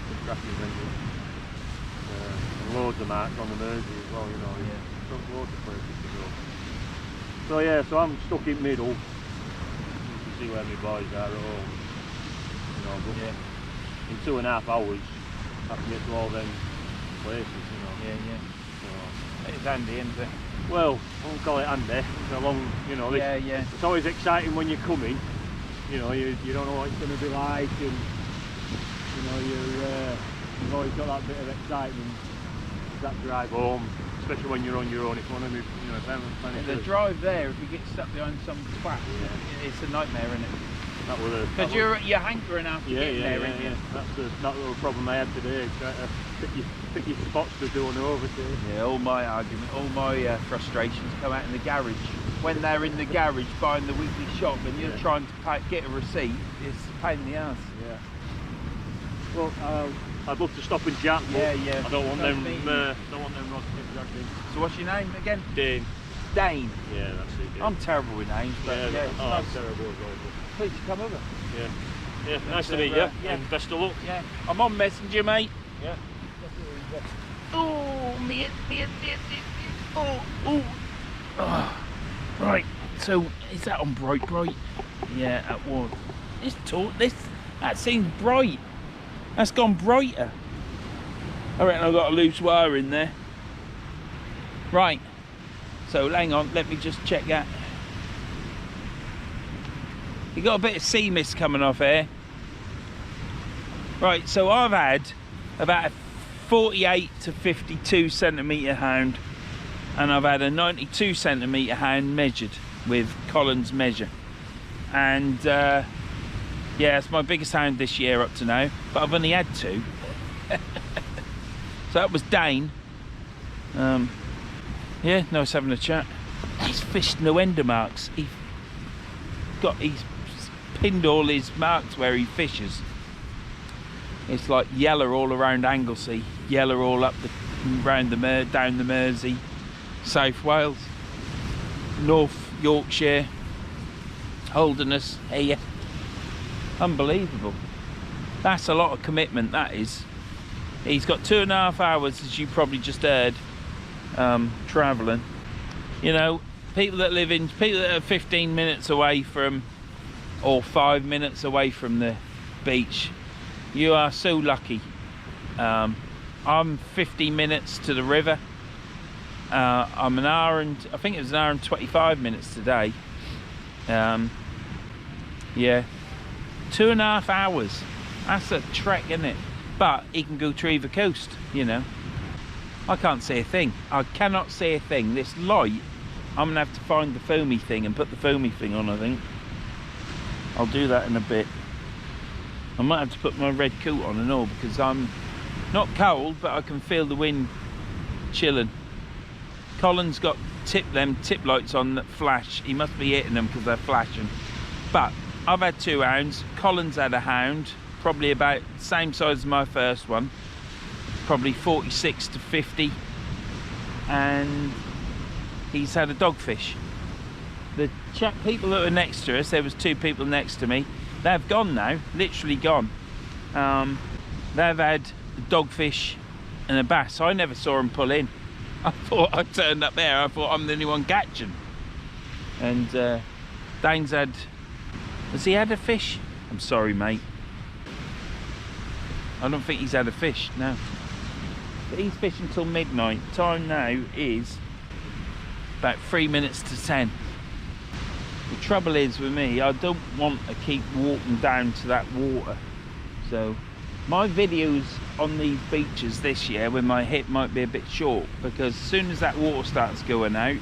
Good cracking venue. And loads of marks on the Mersey as well, you know. Yeah. Loads of places to go. So yeah, so I'm stuck in middle. You can see where my boys are at home. You know, but Yeah. in 2.5 hours I can get to all them places, you know. Yeah. So, It's handy, isn't it? well, I won't call it handy. It's a long, you know. Yeah. It's always exciting when you're coming. You know, you don't know what it's going to be like, and you know you've always got that bit of excitement. That drive home, especially when you're on your own. If one of me, you know, if I'm planning The drive there, if you get stuck behind some twat, it's a nightmare, isn't it? that was Because you're hankering after getting there, isn't you? That's that little problem I had today. Trying to pick your spots to do an overtake. Yeah, all my argument, all my frustrations come out in the garage. When they're in the garage buying the weekly shop and you're trying to get a receipt, it's a pain in the ass. Yeah. Well, I'd love to stop and chat. Yeah. I don't want them. meeting. Don't want them rods to get dragged in. So what's your name again? Dane. Dane. Yeah, that's it. Dane. I'm terrible with names, but yeah, it's nice. I'm terrible as well. Please come over. Yeah, nice to meet you. Yeah. And best of luck. Yeah, I'm on Messenger, mate. Yeah. Oh, me. Oh. Right, so is that on bright? Yeah, that was. That seems bright. That's gone brighter. I reckon I've got a loose wire in there. Right, so hang on, let me just check that. You got a bit of sea mist coming off here. Right, so I've had about a 48 to 52 centimetre hound, and I've had a 92 centimetre hound measured with Colin's measure. And yeah, it's my biggest hound this year up to now, but I've only had 2. So that was Dane. Yeah, nice having a chat. He's fished no ender marks. He's pinned all his marks where he fishes. It's like yellow all around Anglesey, yellow all up down the Mersey, South Wales, North Yorkshire, Holderness here. Unbelievable. That's a lot of commitment, that is. He's got 2.5 hours, as you probably just heard, travelling. You know, people that are 15 minutes away from, or 5 minutes away from the beach, you are so lucky. I'm 50 minutes to the river. I'm I think it was an hour and 25 minutes today. Yeah, 2.5 hours. That's a trek, isn't it? But he can go to either coast, you know. I can't see a thing. I cannot see a thing. This light, I'm gonna have to find the foamy thing and put the foamy thing on, I think. I'll do that in a bit. I might have to put my red coat on and all, because I'm not cold, but I can feel the wind chilling. Colin's got tip lights on that flash. He must be hitting them because they're flashing. But I've had 2 hounds. Colin's had a hound, probably about the same size as my first one, probably 46 to 50, and he's had a dogfish. The people that were next to us, there was 2 people next to me, they've gone now, literally gone. They've had a dogfish and a bass. I never saw them pull in. I thought I turned up there, I thought I'm the only one catching. And Dane's had, has he had a fish? I'm sorry, mate. I don't think he's had a fish, no. But he's fishing till midnight. Time now is about 3 minutes to 10. The trouble is with me, I don't want to keep walking down to that water. So my videos on these beaches this year, when my hip might be a bit short, because as soon as that water starts going out,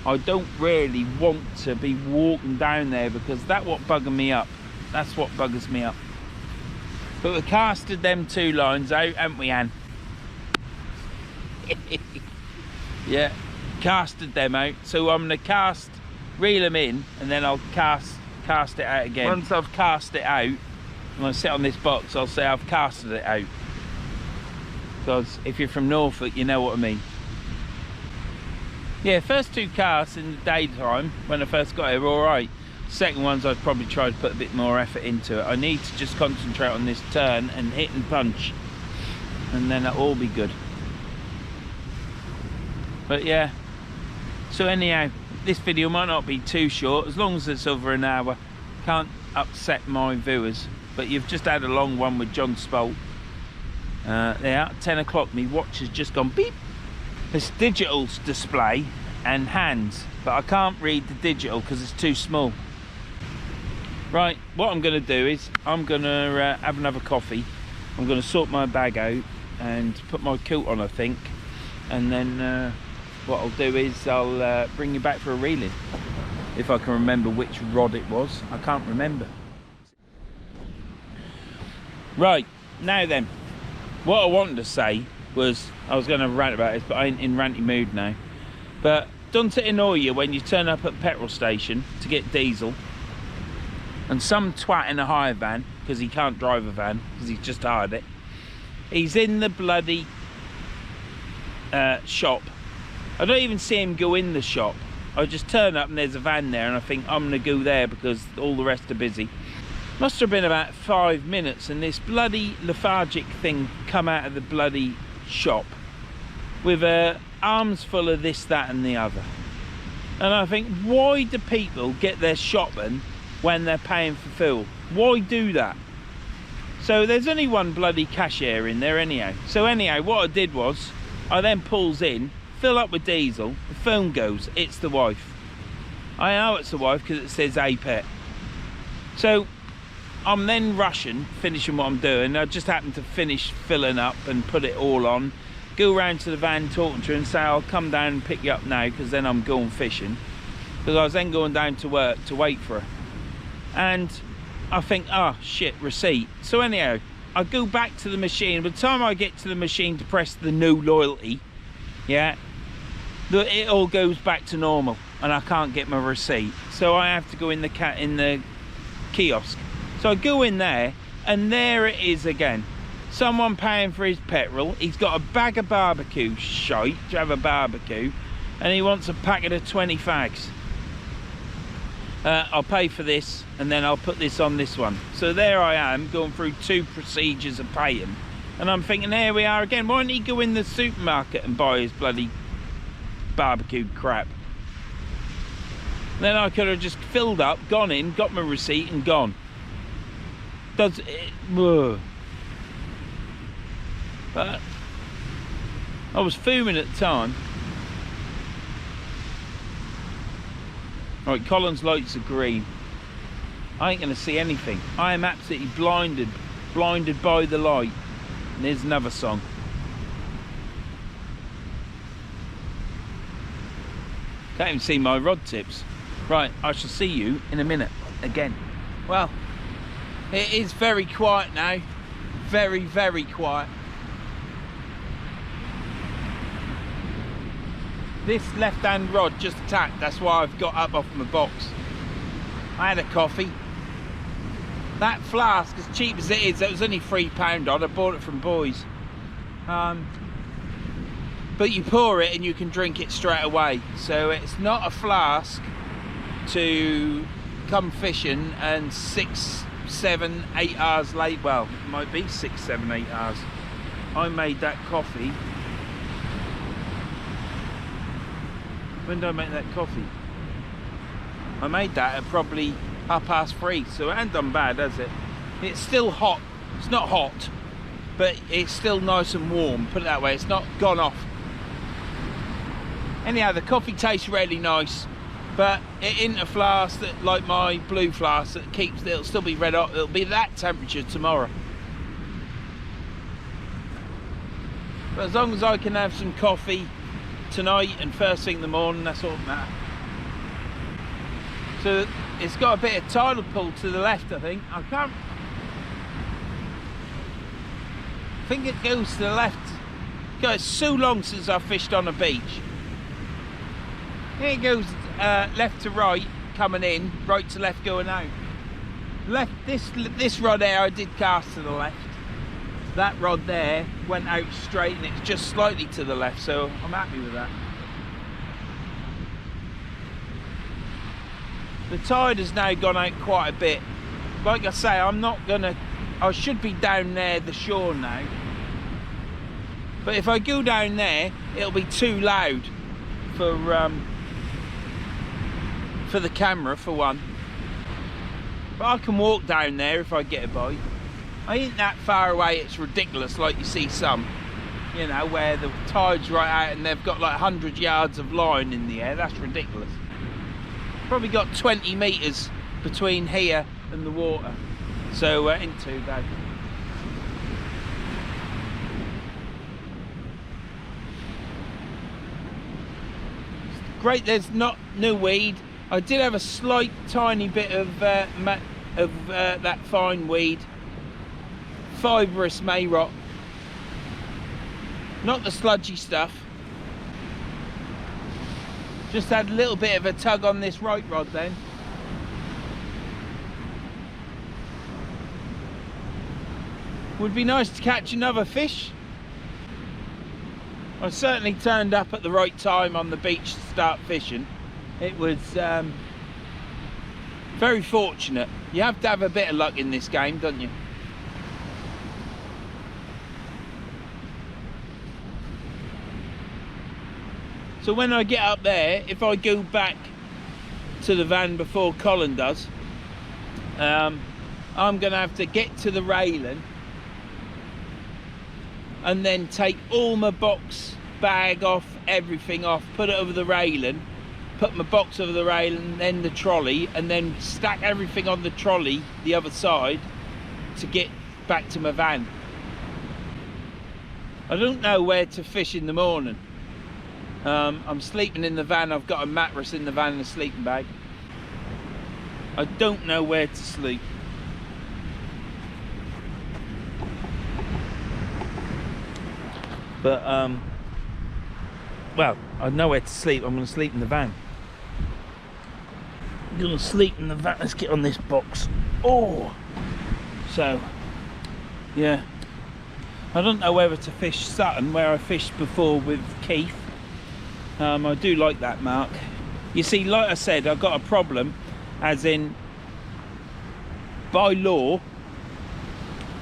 I don't really want to be walking down there, because that's what bugging me up. That's what buggers me up. But we casted them 2 lines out, haven't we, Anne? Yeah, casted them out. So I'm going to reel them in, and then I'll cast it out again. Once I've cast it out, when I sit on this box, I'll say I've casted it out. Because if you're from Norfolk, you know what I mean. Yeah, first 2 casts in the daytime, when I first got here, were alright. Second ones, I'd probably try to put a bit more effort into it. I need to just concentrate on this turn and hit and punch, and then it'll all be good. But yeah, so anyhow, this video might not be too short, as long as it's over an hour. Can't upset my viewers. But you've just had a long one with John Spolt. Yeah, 10 o'clock, my watch has just gone beep. It's digital display and hands, but I can't read the digital because it's too small. Right, what I'm going to do is I'm going to have another coffee. I'm going to sort my bag out and put my kilt on, I think. And then what I'll do is I'll bring you back for a reeling. If I can remember which rod it was. I can't remember. Right, now then. What I wanted to say was, I was going to rant about this, but I ain't in ranty mood now. But doesn't it annoy you when you turn up at a petrol station to get diesel, and some twat in a hire van, because he can't drive a van, because he's just hired it, he's in the bloody shop. I don't even see him go in the shop. I just turn up and there's a van there, and I think I'm going to go there because all the rest are busy. Must have been about 5 minutes, and this bloody lethargic thing come out of the bloody shop with arms full of this, that and the other. And I think, why do people get their shopping when they're paying for fuel? Why do that? So there's only one bloody cashier in there anyhow. So anyhow, what I did was, I then pulls in, fill up with diesel, the phone goes, it's the wife. I know it's the wife because it says APET. So I'm then rushing, finishing what I'm doing. I just happened to finish filling up and put it all on. Go round to the van, talking to her and say, I'll come down and pick you up now, because then I'm going fishing. Because I was then going down to work to wait for her. And I think, oh shit, receipt. So anyhow, I go back to the machine. By the time I get to the machine to press the new loyalty, yeah, it all goes back to normal, and I can't get my receipt. So I have to go in the kiosk. So I go in there, and there it is again. Someone paying for his petrol. He's got a bag of barbecue shite to have a barbecue, and he wants a packet of 20 fags. I'll pay for this, and then I'll put this on this one. So there I am, going through 2 procedures of paying. And I'm thinking, here we are again. Why don't he go in the supermarket and buy his bloody barbecued crap? Then I could have just filled up, gone in, got my receipt and gone. Does it? Whoa. But I was fuming at the time. Right, Colin's lights are green. I ain't gonna see anything. I am absolutely blinded by the light. And there's another song. Can't even see my rod tips. Right, I shall see you in a minute again. Well, it is very quiet now. Very, very quiet. This left-hand rod just attacked. That's why I've got up off my box. I had a coffee. That flask, as cheap as it is, that was only £3 on. I bought it from Boys. But you pour it and you can drink it straight away. So it's not a flask to come fishing and 6, 7, 8 hours late. Well, it might be 6, 7, 8 hours. I made that coffee. When did I make that coffee? I made that at probably 3:30, so it ain't done bad, has it? It's still hot. It's not hot, but it's still nice and warm, put it that way. It's not gone off. Anyhow, the coffee tastes really nice, but it isn't a flask that, like my blue flask, that keeps, it'll still be red hot. It'll be that temperature tomorrow. But as long as I can have some coffee tonight and first thing in the morning, that's all that matters. So it's got a bit of tidal pull to the left, I think. I can't. I think it goes to the left. God, it's so long since I fished on a beach. Here it goes left to right coming in, right to left going out. Left this rod there I did cast to the left. That rod there went out straight and it's just slightly to the left, so I'm happy with that. The tide has now gone out quite a bit. Like I say, I should be down there the shore now. But if I go down there, it'll be too loud for the camera, for one. But I can walk down there if I get a bite. I ain't that far away, it's ridiculous, like you see some, you know, where the tide's right out and they've got like 100 yards of line in the air. That's ridiculous. Probably got 20 metres between here and the water, so ain't too bad. Great, there's no weed. I did have a slight tiny bit of that fine weed, fibrous may rock, not the sludgy stuff. Just had a little bit of a tug on this right rod then. Would be nice to catch another fish. I certainly turned up at the right time on the beach to start fishing. It was very fortunate. You have to have a bit of luck in this game, don't you? So when I get up there, if I go back to the van before Colin does, I'm going to have to get to the railing and then take all my box bag off, everything off, put it over the railing, put my box over the railing, then the trolley, and then stack everything on the trolley the other side to get back to my van. I don't know where to fish in the morning. I'm sleeping in the van. I've got a mattress in the van and a sleeping bag. I don't know where to sleep. But well, I know where to sleep. I'm going to sleep in the van. I'm going to sleep in the van. Let's get on this box. Oh, so yeah, I don't know whether to fish Sutton, where I fished before with Keith. I do like that mark. You see, like I said, I've got a problem, as in by law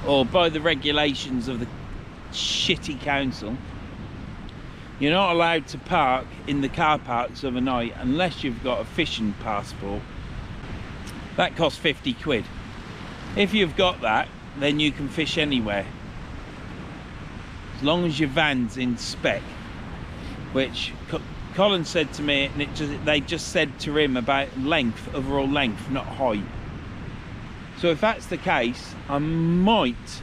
or by the regulations of the shitty council, you're not allowed to park in the car parks overnight unless you've got a fishing passport. That costs 50 quid. If you've got that, then you can fish anywhere, as long as your van's in spec, which Colin said to me, and they just said to him about length, overall length, not height. So if that's the case, I might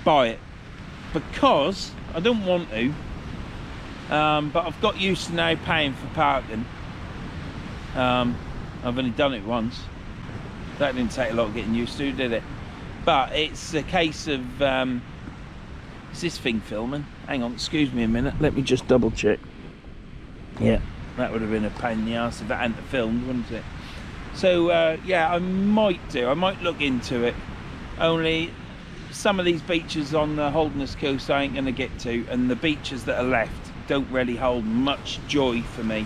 buy it, because I don't want to, but I've got used to now paying for parking. I've only done it once. That didn't take a lot of getting used to, did it? But it's a case of is this thing filming? Hang on, excuse me a minute, let me just double check. Yeah, that would have been a pain in the arse if that hadn't filmed, wouldn't it? So yeah, I might look into it. Only some of these beaches on the Holderness coast I ain't going to get to, and the beaches that are left don't really hold much joy for me.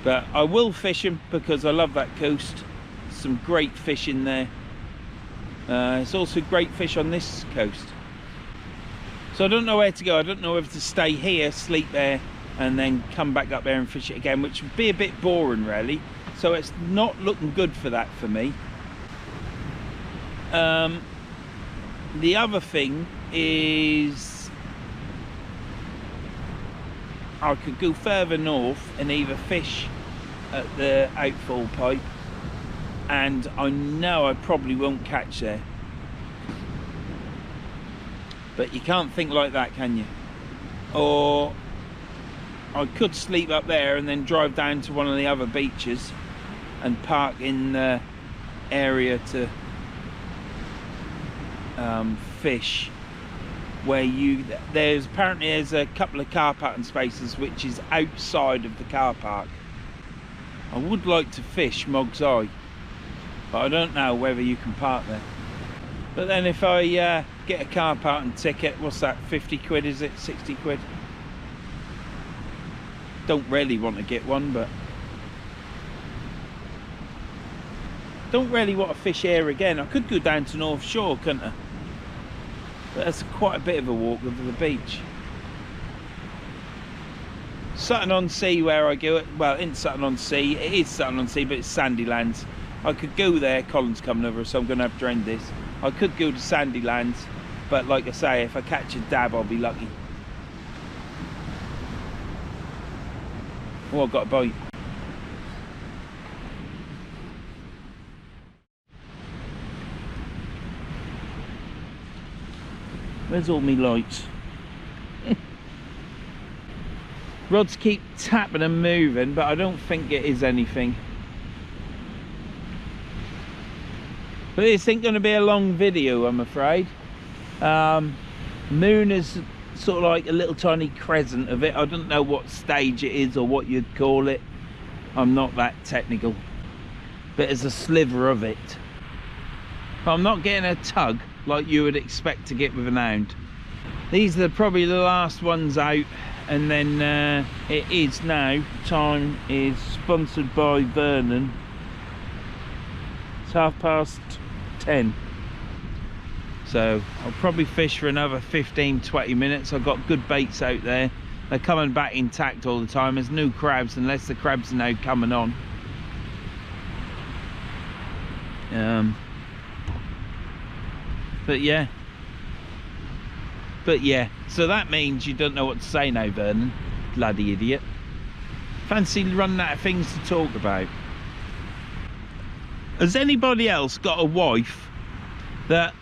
But I will fish them because I love that coast. Some great fish in there. There's also great fish on this coast. So I don't know where to go. I don't know whether to stay here, sleep there, and then come back up there and fish it again, which would be a bit boring really. So it's not looking good for that for me. The other thing is I could go further north and either fish at the outfall pipe, and I know I probably won't catch there. But you can't think like that, can you? Or I could sleep up there and then drive down to one of the other beaches and park in the area to fish where there's a couple of car parking spaces which is outside of the car park. I would like to fish Mog's Eye, but I don't know whether you can park there. But then if I get a car parking ticket, what's that, 50 quid is it, 60 quid? Don't really want to get one, but don't really want to fish here again. I could go down to North Shore, couldn't I? But that's quite a bit of a walk over the beach. Sutton-on-Sea where I go, well, in Sutton-on-Sea, it is Sutton-on-Sea, but it's Sandylands. I could go there, Colin's coming over, so I'm going to have to end this. I could go to Sandylands, but like I say, if I catch a dab, I'll be lucky. Oh, I've got a bite. Where's all me lights? Rods keep tapping and moving, but I don't think it is anything. But this ain't going to be a long video, I'm afraid. Moon is sort of like a little tiny crescent of it. I don't know what stage it is or what you'd call it. I'm not that technical. But it's a sliver of it. But I'm not getting a tug like you would expect to get with an hound. These are probably the last ones out, and then it is now, time is sponsored by Vernon. It's 10:30. So I'll probably fish for another 15-20 minutes. I've got good baits out there. They're coming back intact all the time. There's no crabs unless the crabs are now coming on. But yeah, so that means you don't know what to say now, Vernon. Bloody idiot. Fancy running out of things to talk about. Has anybody else got a wife that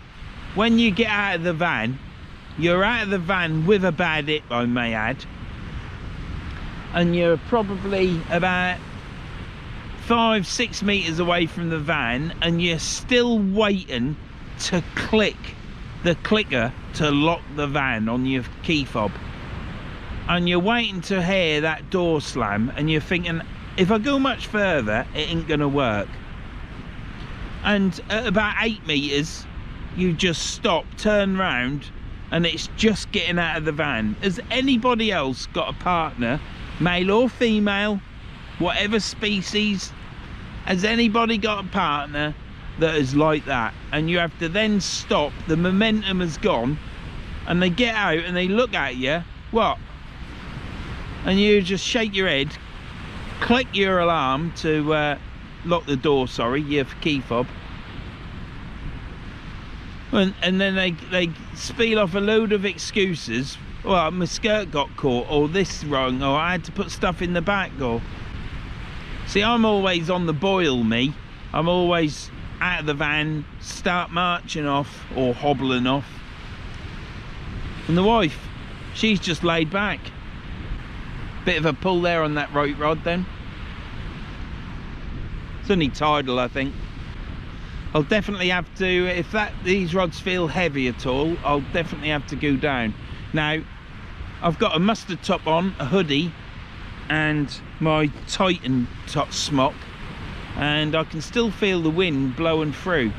when you get out of the van, you're out of the van with a bad hip, I may add, and you're probably about 5-6 meters away from the van, and you're still waiting to click the clicker to lock the van on your key fob, and you're waiting to hear that door slam, and you're thinking, if I go much further it ain't gonna work, and at about 8 meters you just stop, turn round, and it's just getting out of the van. Has anybody else got a partner, male or female, whatever species, has anybody got a partner that is like that? And you have to then stop, the momentum has gone, and they get out and they look at you, what? And you just shake your head, click your alarm to lock the door, sorry, your key fob, and then they spiel off a load of excuses. Well, my skirt got caught, or this wrong, or I had to put stuff in the back, or... See, I'm always on the boil, me. I'm always out of the van, start marching off, or hobbling off. And the wife, she's just laid back. Bit of a pull there on that right rod then. It's only tidal, I think. I'll definitely have to, if these rods feel heavy at all, I'll definitely have to go down. Now, I've got a mustard top on, a hoodie, and my Titan top smock, and I can still feel the wind blowing through.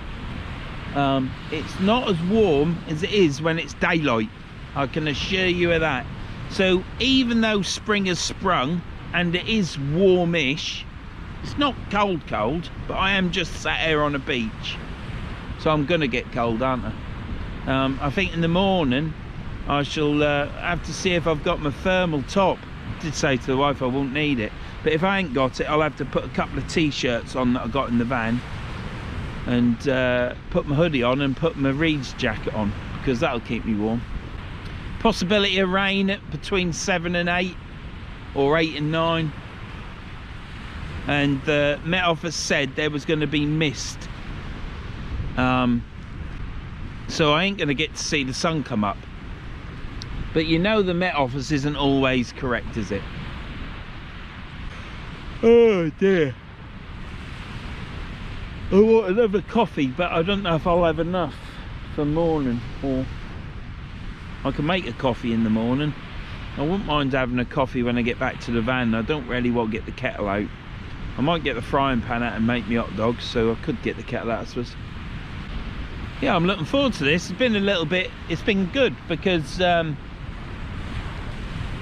It's not as warm as it is when it's daylight, I can assure you of that. So even though spring has sprung and it is warmish, it's not cold, but I am just sat here on a beach, so I'm gonna get cold, aren't I? I think in the morning I shall have to see if I've got my thermal top. I did say to the wife I won't need it, but if I ain't got it, I'll have to put a couple of t-shirts on that I got in the van, and put my hoodie on and put my Reed's jacket on, because that'll keep me warm. Possibility of rain at between 7 and 8, or 8 and 9. And the Met Office said there was going to be mist, so I ain't going to get to see the sun come up. But you know the Met Office isn't always correct, is it? Oh dear. I want another coffee, but I don't know if I'll have enough for morning, or I can make a coffee in the morning. I wouldn't mind having a coffee when I get back to the van. I don't really want to get the kettle out. I might get the frying pan out and make me hot dogs, so I could get the kettle out, I suppose. Yeah, I'm looking forward to this. It's been a little bit, it's been good because I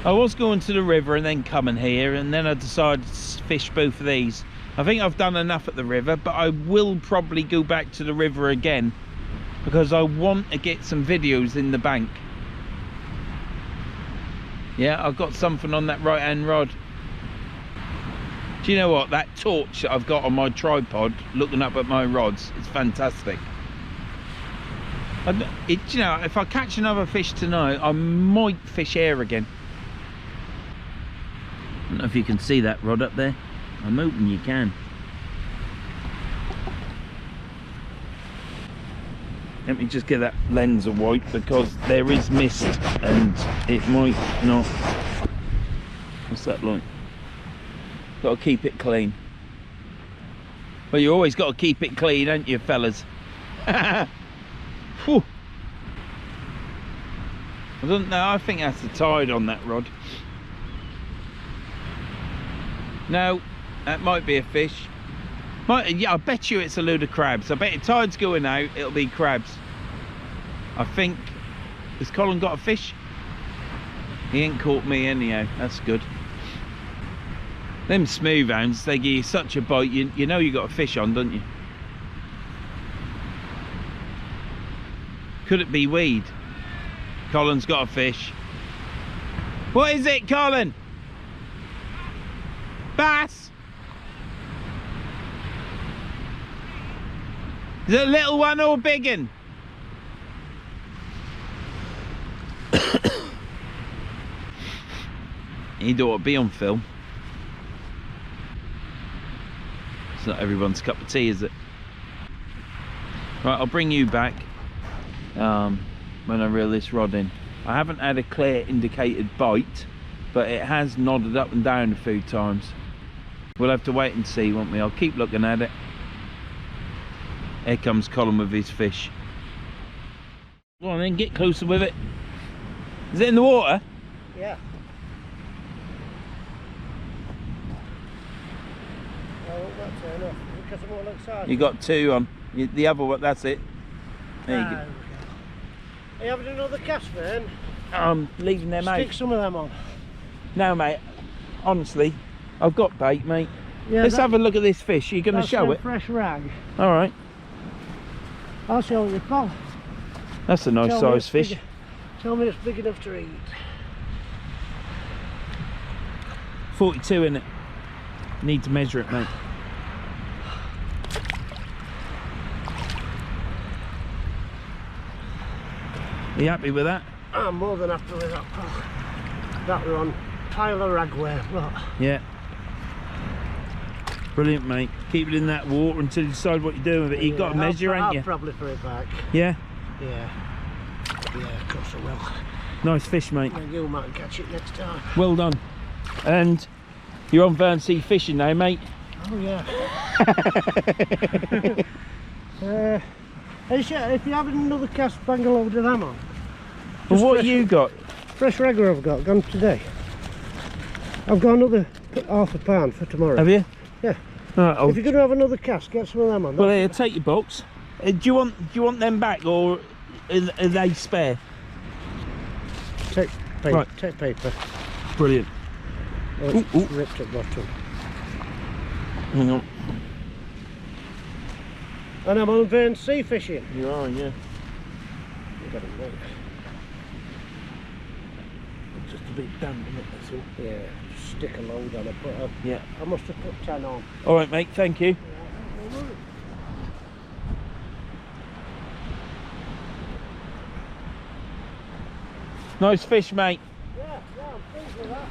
was going to the river and then coming here, and then I decided to fish both of these. I think I've done enough at the river, but I will probably go back to the river again because I want to get some videos in the bank. Yeah, I've got something on that right hand rod. Do you know what? That torch that I've got on my tripod looking up at my rods, it's fantastic. You know, if I catch another fish tonight, I might fish here again. I don't know if you can see that rod up there. I'm hoping you can. Let me just get that lens a wipe because there is mist and it might not. What's that like? Got to keep it clean. Well, you always got to keep it clean, ain't you, fellas? Whew. I don't know. I think that's the tide on that rod. No, that might be a fish. Yeah, I bet you it's a load of crabs. I bet if tide's going out, it'll be crabs. I think. Has Colin got a fish? He ain't caught me anyhow. That's good. Them smooth hounds, they give you such a bite. You know you got a fish on, don't you? Could it be weed? Colin's got a fish. What is it, Colin? Bass? Is it a little one or a big one? He ought to be on film. It's not everyone's cup of tea, is it? Right, I'll bring you back when I reel this rod in. I haven't had a clear indicated bite, but it has nodded up and down a few times. We'll have to wait and see, won't we? I'll keep looking at it. Here comes Colin with his fish. Go on then, get closer with it. Is it in the water? Yeah. Because of what looks like. You got two on. The other one, that's it. There you go. Are you having another cast, Vern? I'm leaving them out. Stick some of them on. No, mate. Honestly, I've got bait, mate. Yeah, let's have a look at this fish. Are you going to show it? Fresh rag. All right. I'll show you, pal. That's a nice size fish. Tell me it's big enough to eat. 42 in it. Need to measure it, mate. Are you happy with that? I'm more than happy with that, pal. That were on pile of ragware, look. Yeah. Brilliant, mate. Keep it in that water until you decide what you're doing with it. You've got to measure, ain't you? I'll probably put it back. Yeah? Yeah. Yeah, of course I will. Nice fish, mate. Yeah, you might catch it next time. Well done. And you're on Verns fishing now, mate. Oh, yeah. If you're having another cast, bang a load of them on. Well, what have you got? Fresh regular I've got, gone today. I've got another half a pound for tomorrow. Have you? Yeah. Right, if you're going to have another cast, get some of them on. Well, here, take your box. Do you want them back, or are they spare? Take paper. Right. Take paper. Brilliant. Oh, it's ripped at bottom. Hang on. And I'm on Verns sea fishing. You are, yeah. You got them right. Just a bit damp, isn't it? That's all. Yeah, just stick a load on it. But yeah. I must have put 10 on. All right, mate. Thank you. Nice fish, mate. Yeah, I'm pleased with that.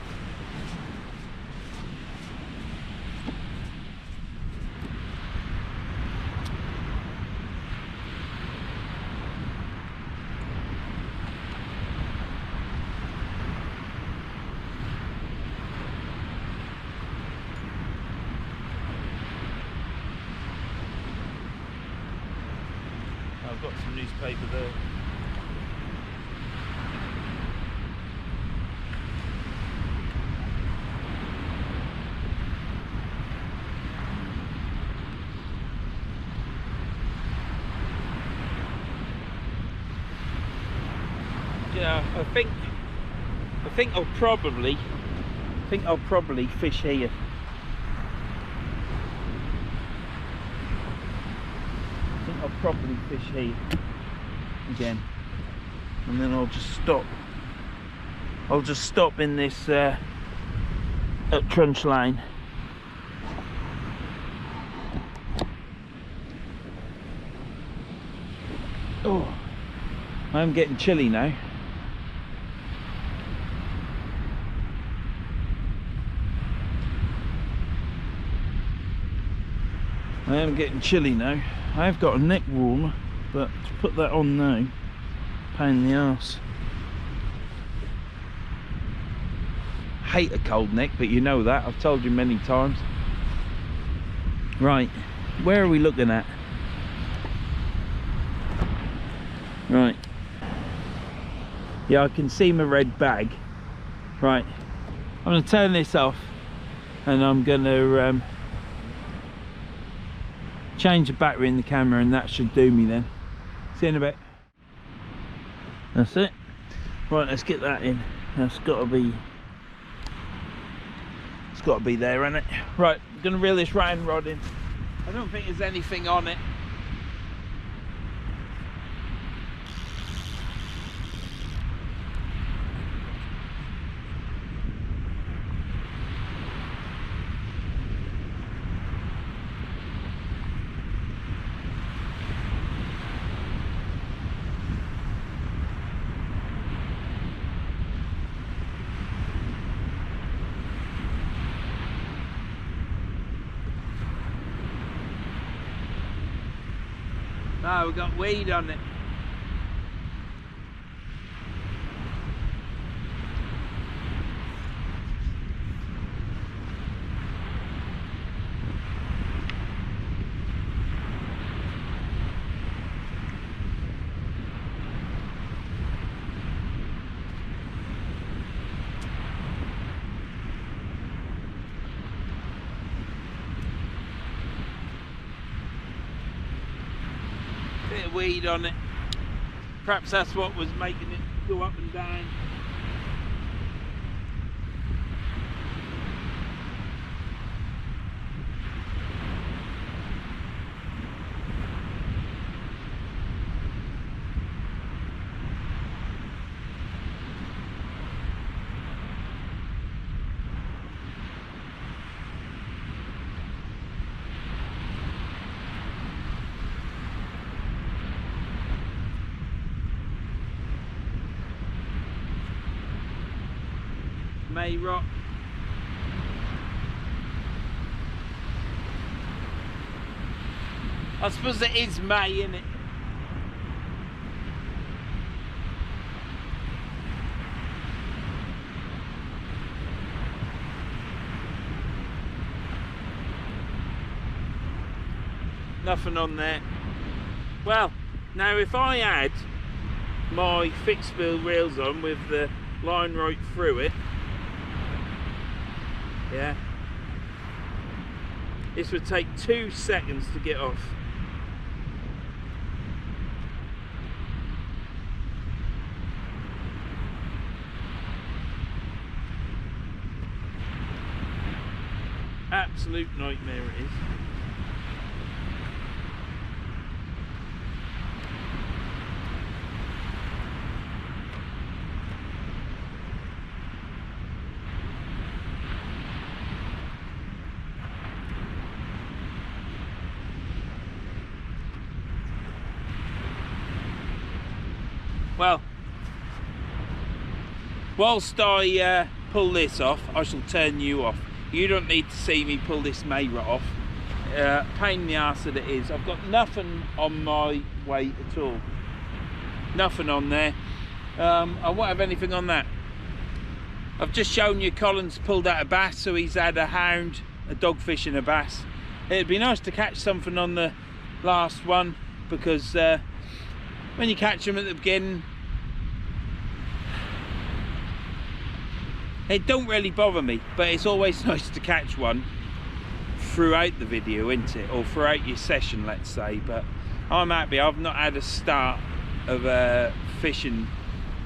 I've got some newspaper there. I think I'll probably fish here. I think I'll probably fish here again, and then I'll just stop. I'll just stop in this at Trunch Lane. Oh, I'm getting chilly now. I am getting chilly now. I have got a neck warmer, but to put that on now, pain in the arse. Hate a cold neck, but you know that. I've told you many times. Right, where are we looking at? Right. Yeah, I can see my red bag. Right. I'm going to turn this off, and I'm going to change the battery in the camera, and that should do me then. See you in a bit. That's it. Right, let's get that in. That's got to be. It's got to be there, isn't it? Right, I'm going to reel this round rod in. I don't think there's anything on it. Oh, we've got weed on it. Bit of weed on it. Perhaps that's what was making it go up and down. May rock. I suppose it is May, isn't it? Nothing on there. Well, now if I add my fixed bill reels on with the line right through it, yeah, this would take 2 seconds to get off. Absolute nightmare it is. Well, whilst I pull this off, I shall turn you off. You don't need to see me pull this Mayra off. Pain in the arse that it is. I've got nothing on my weight at all. Nothing on there. I won't have anything on that. I've just shown you Colin's pulled out a bass, so he's had a hound, a dogfish and a bass. It'd be nice to catch something on the last one, because when you catch them at the beginning, it don't really bother me, but it's always nice to catch one throughout the video, isn't it? Or throughout your session, let's say. But I'm happy. I've not had a start of fishing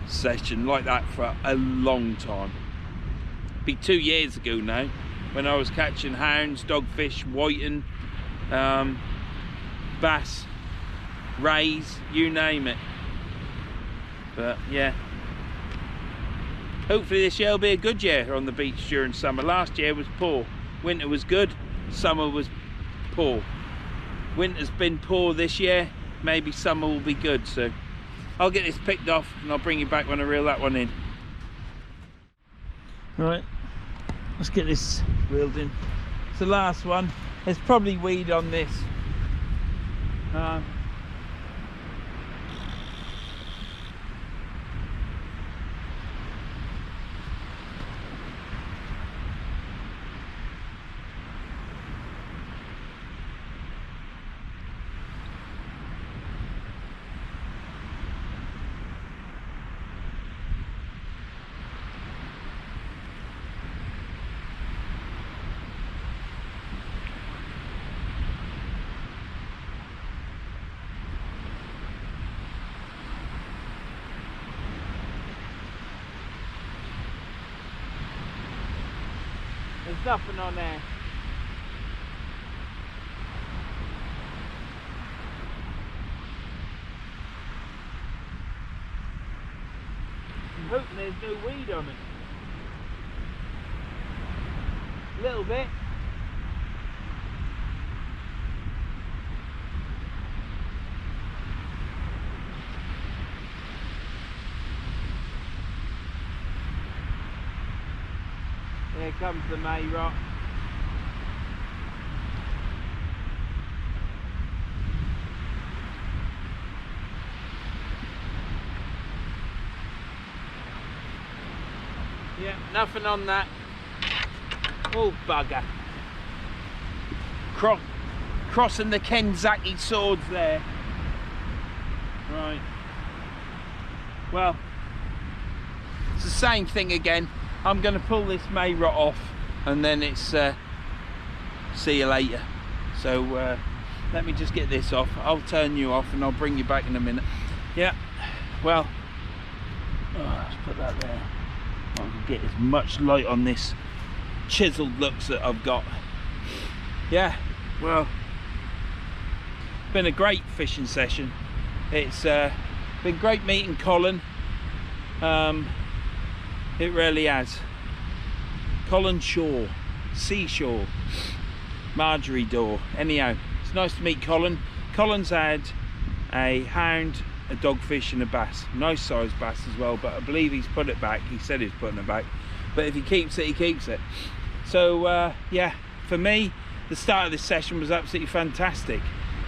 session like that for a long time. Be 2 years ago now, when I was catching hounds, dogfish, whiting, bass, rays, you name it. But yeah, hopefully this year will be a good year on the beach during summer. Last year was poor. Winter was good, summer was poor. Winter's been poor this year, maybe summer will be good. So I'll get this picked off and I'll bring you back when I reel that one in. Right, let's get this reeled in. It's the last one. There's probably weed on this. There's nothing on there. I'm hoping there's no weed on it. A little bit. Here comes the May rock. Yeah, nothing on that. Oh bugger. Crossing the Kenzaki swords there. Right. Well, it's the same thing again. I'm going to pull this May rot off and then it's see you later. So let me just get this off. I'll turn you off and I'll bring you back in a minute. Yeah, well, let's put that there. I can get as much light on this chiseled looks that I've got. Yeah, well, been a great fishing session. It's been great meeting Colin. It really has. Colin Shaw, Seashore, Marjorie Door. Anyhow, it's nice to meet Colin. Colin's had a hound, a dogfish and a bass. Nice sized bass as well, but I believe he's put it back. He said he's putting it back. But if he keeps it, he keeps it. So yeah, for me, the start of this session was absolutely fantastic.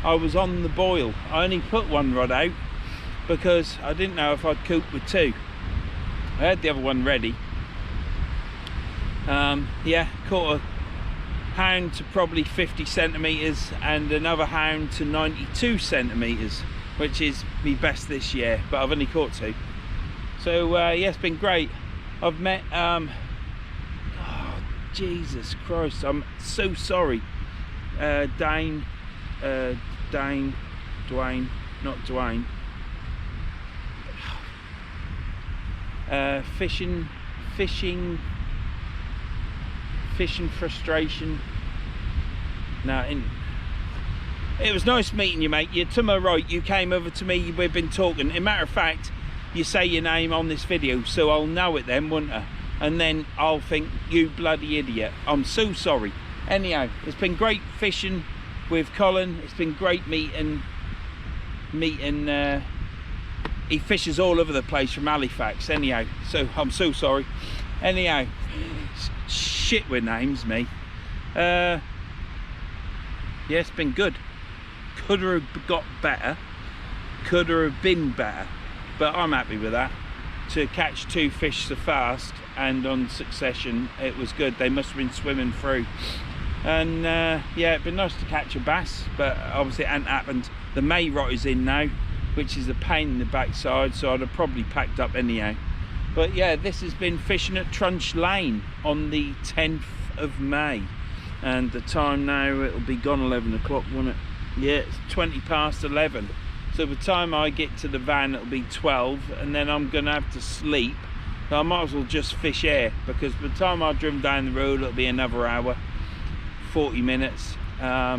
I was on the boil. I only put one rod out because I didn't know if I'd cope with two. I had the other one ready. Yeah, caught a hound to probably 50 centimetres and another hound to 92 centimetres, which is my best this year, but I've only caught two. So yeah, it's been great. I've met oh, Jesus Christ, I'm so sorry. Dwayne, not Dwayne. Fishing frustration. No, it was nice meeting you, mate. You're to my right. You came over to me. We've been talking. As a matter of fact, you say your name on this video, so I'll know it then, won't I? And then I'll think, you bloody idiot. I'm so sorry. Anyhow, it's been great fishing with Colin. It's been great meeting. He fishes all over the place from Halifax. Anyhow, so I'm so sorry. Anyhow, shit with names, me. Yeah, it's been good. Could have got better. Could have been better. But I'm happy with that. To catch two fish so fast and on succession, it was good. They must have been swimming through. And yeah, it'd been nice to catch a bass, but obviously it hadn't happened. The May rot is in now, which is a pain in the backside, so I'd have probably packed up anyhow. But yeah, this has been fishing at Trunch Lane on the 10th of May. And the time now, it'll be gone 11 o'clock, won't it? Yeah, it's 20 past 11. So by the time I get to the van it'll be 12, and then I'm gonna have to sleep. So I might as well just fish air, because by the time I've driven down the road it'll be another hour, 40 minutes. Yeah,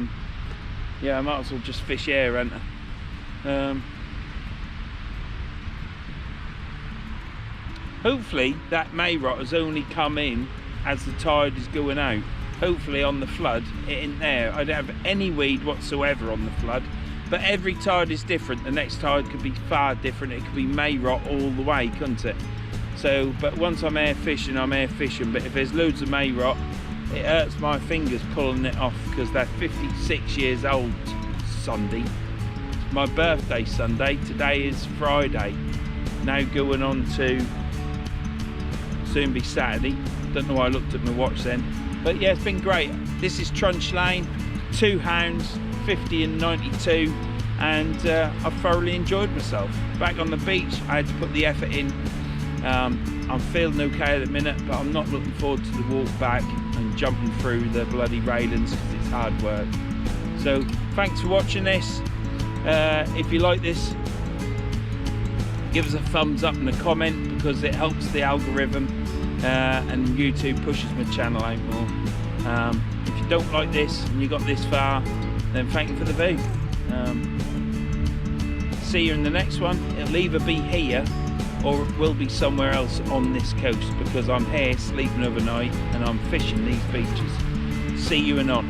I might as well just fish air, ain't I? Hopefully that mayrot has only come in as the tide is going out. Hopefully on the flood it ain't there. I don't have any weed whatsoever on the flood, but every tide is different. The next tide could be far different. It could be mayrot all the way, couldn't it? So, but once I'm air fishing, I'm air fishing. But if there's loads of mayrot, it hurts my fingers pulling it off, because they're 56 years old Sunday. It's my birthday Sunday. Today is Friday. Now going on to soon be Saturday. Don't know why I looked at my watch then. But yeah, it's been great. This is Trunch Lane, 2 hounds, 50 and 92, and I've thoroughly enjoyed myself. Back on the beach, I had to put the effort in. I'm feeling okay at the minute, but I'm not looking forward to the walk back and jumping through the bloody railings, because it's hard work. So thanks for watching this. If you like this, give us a thumbs up and a comment, because it helps the algorithm, and YouTube pushes my channel out more. If you don't like this and you got this far, then thank you for the view. See you in the next one. It'll either be here or it will be somewhere else on this coast, because I'm here sleeping overnight and I'm fishing these beaches. See you anon.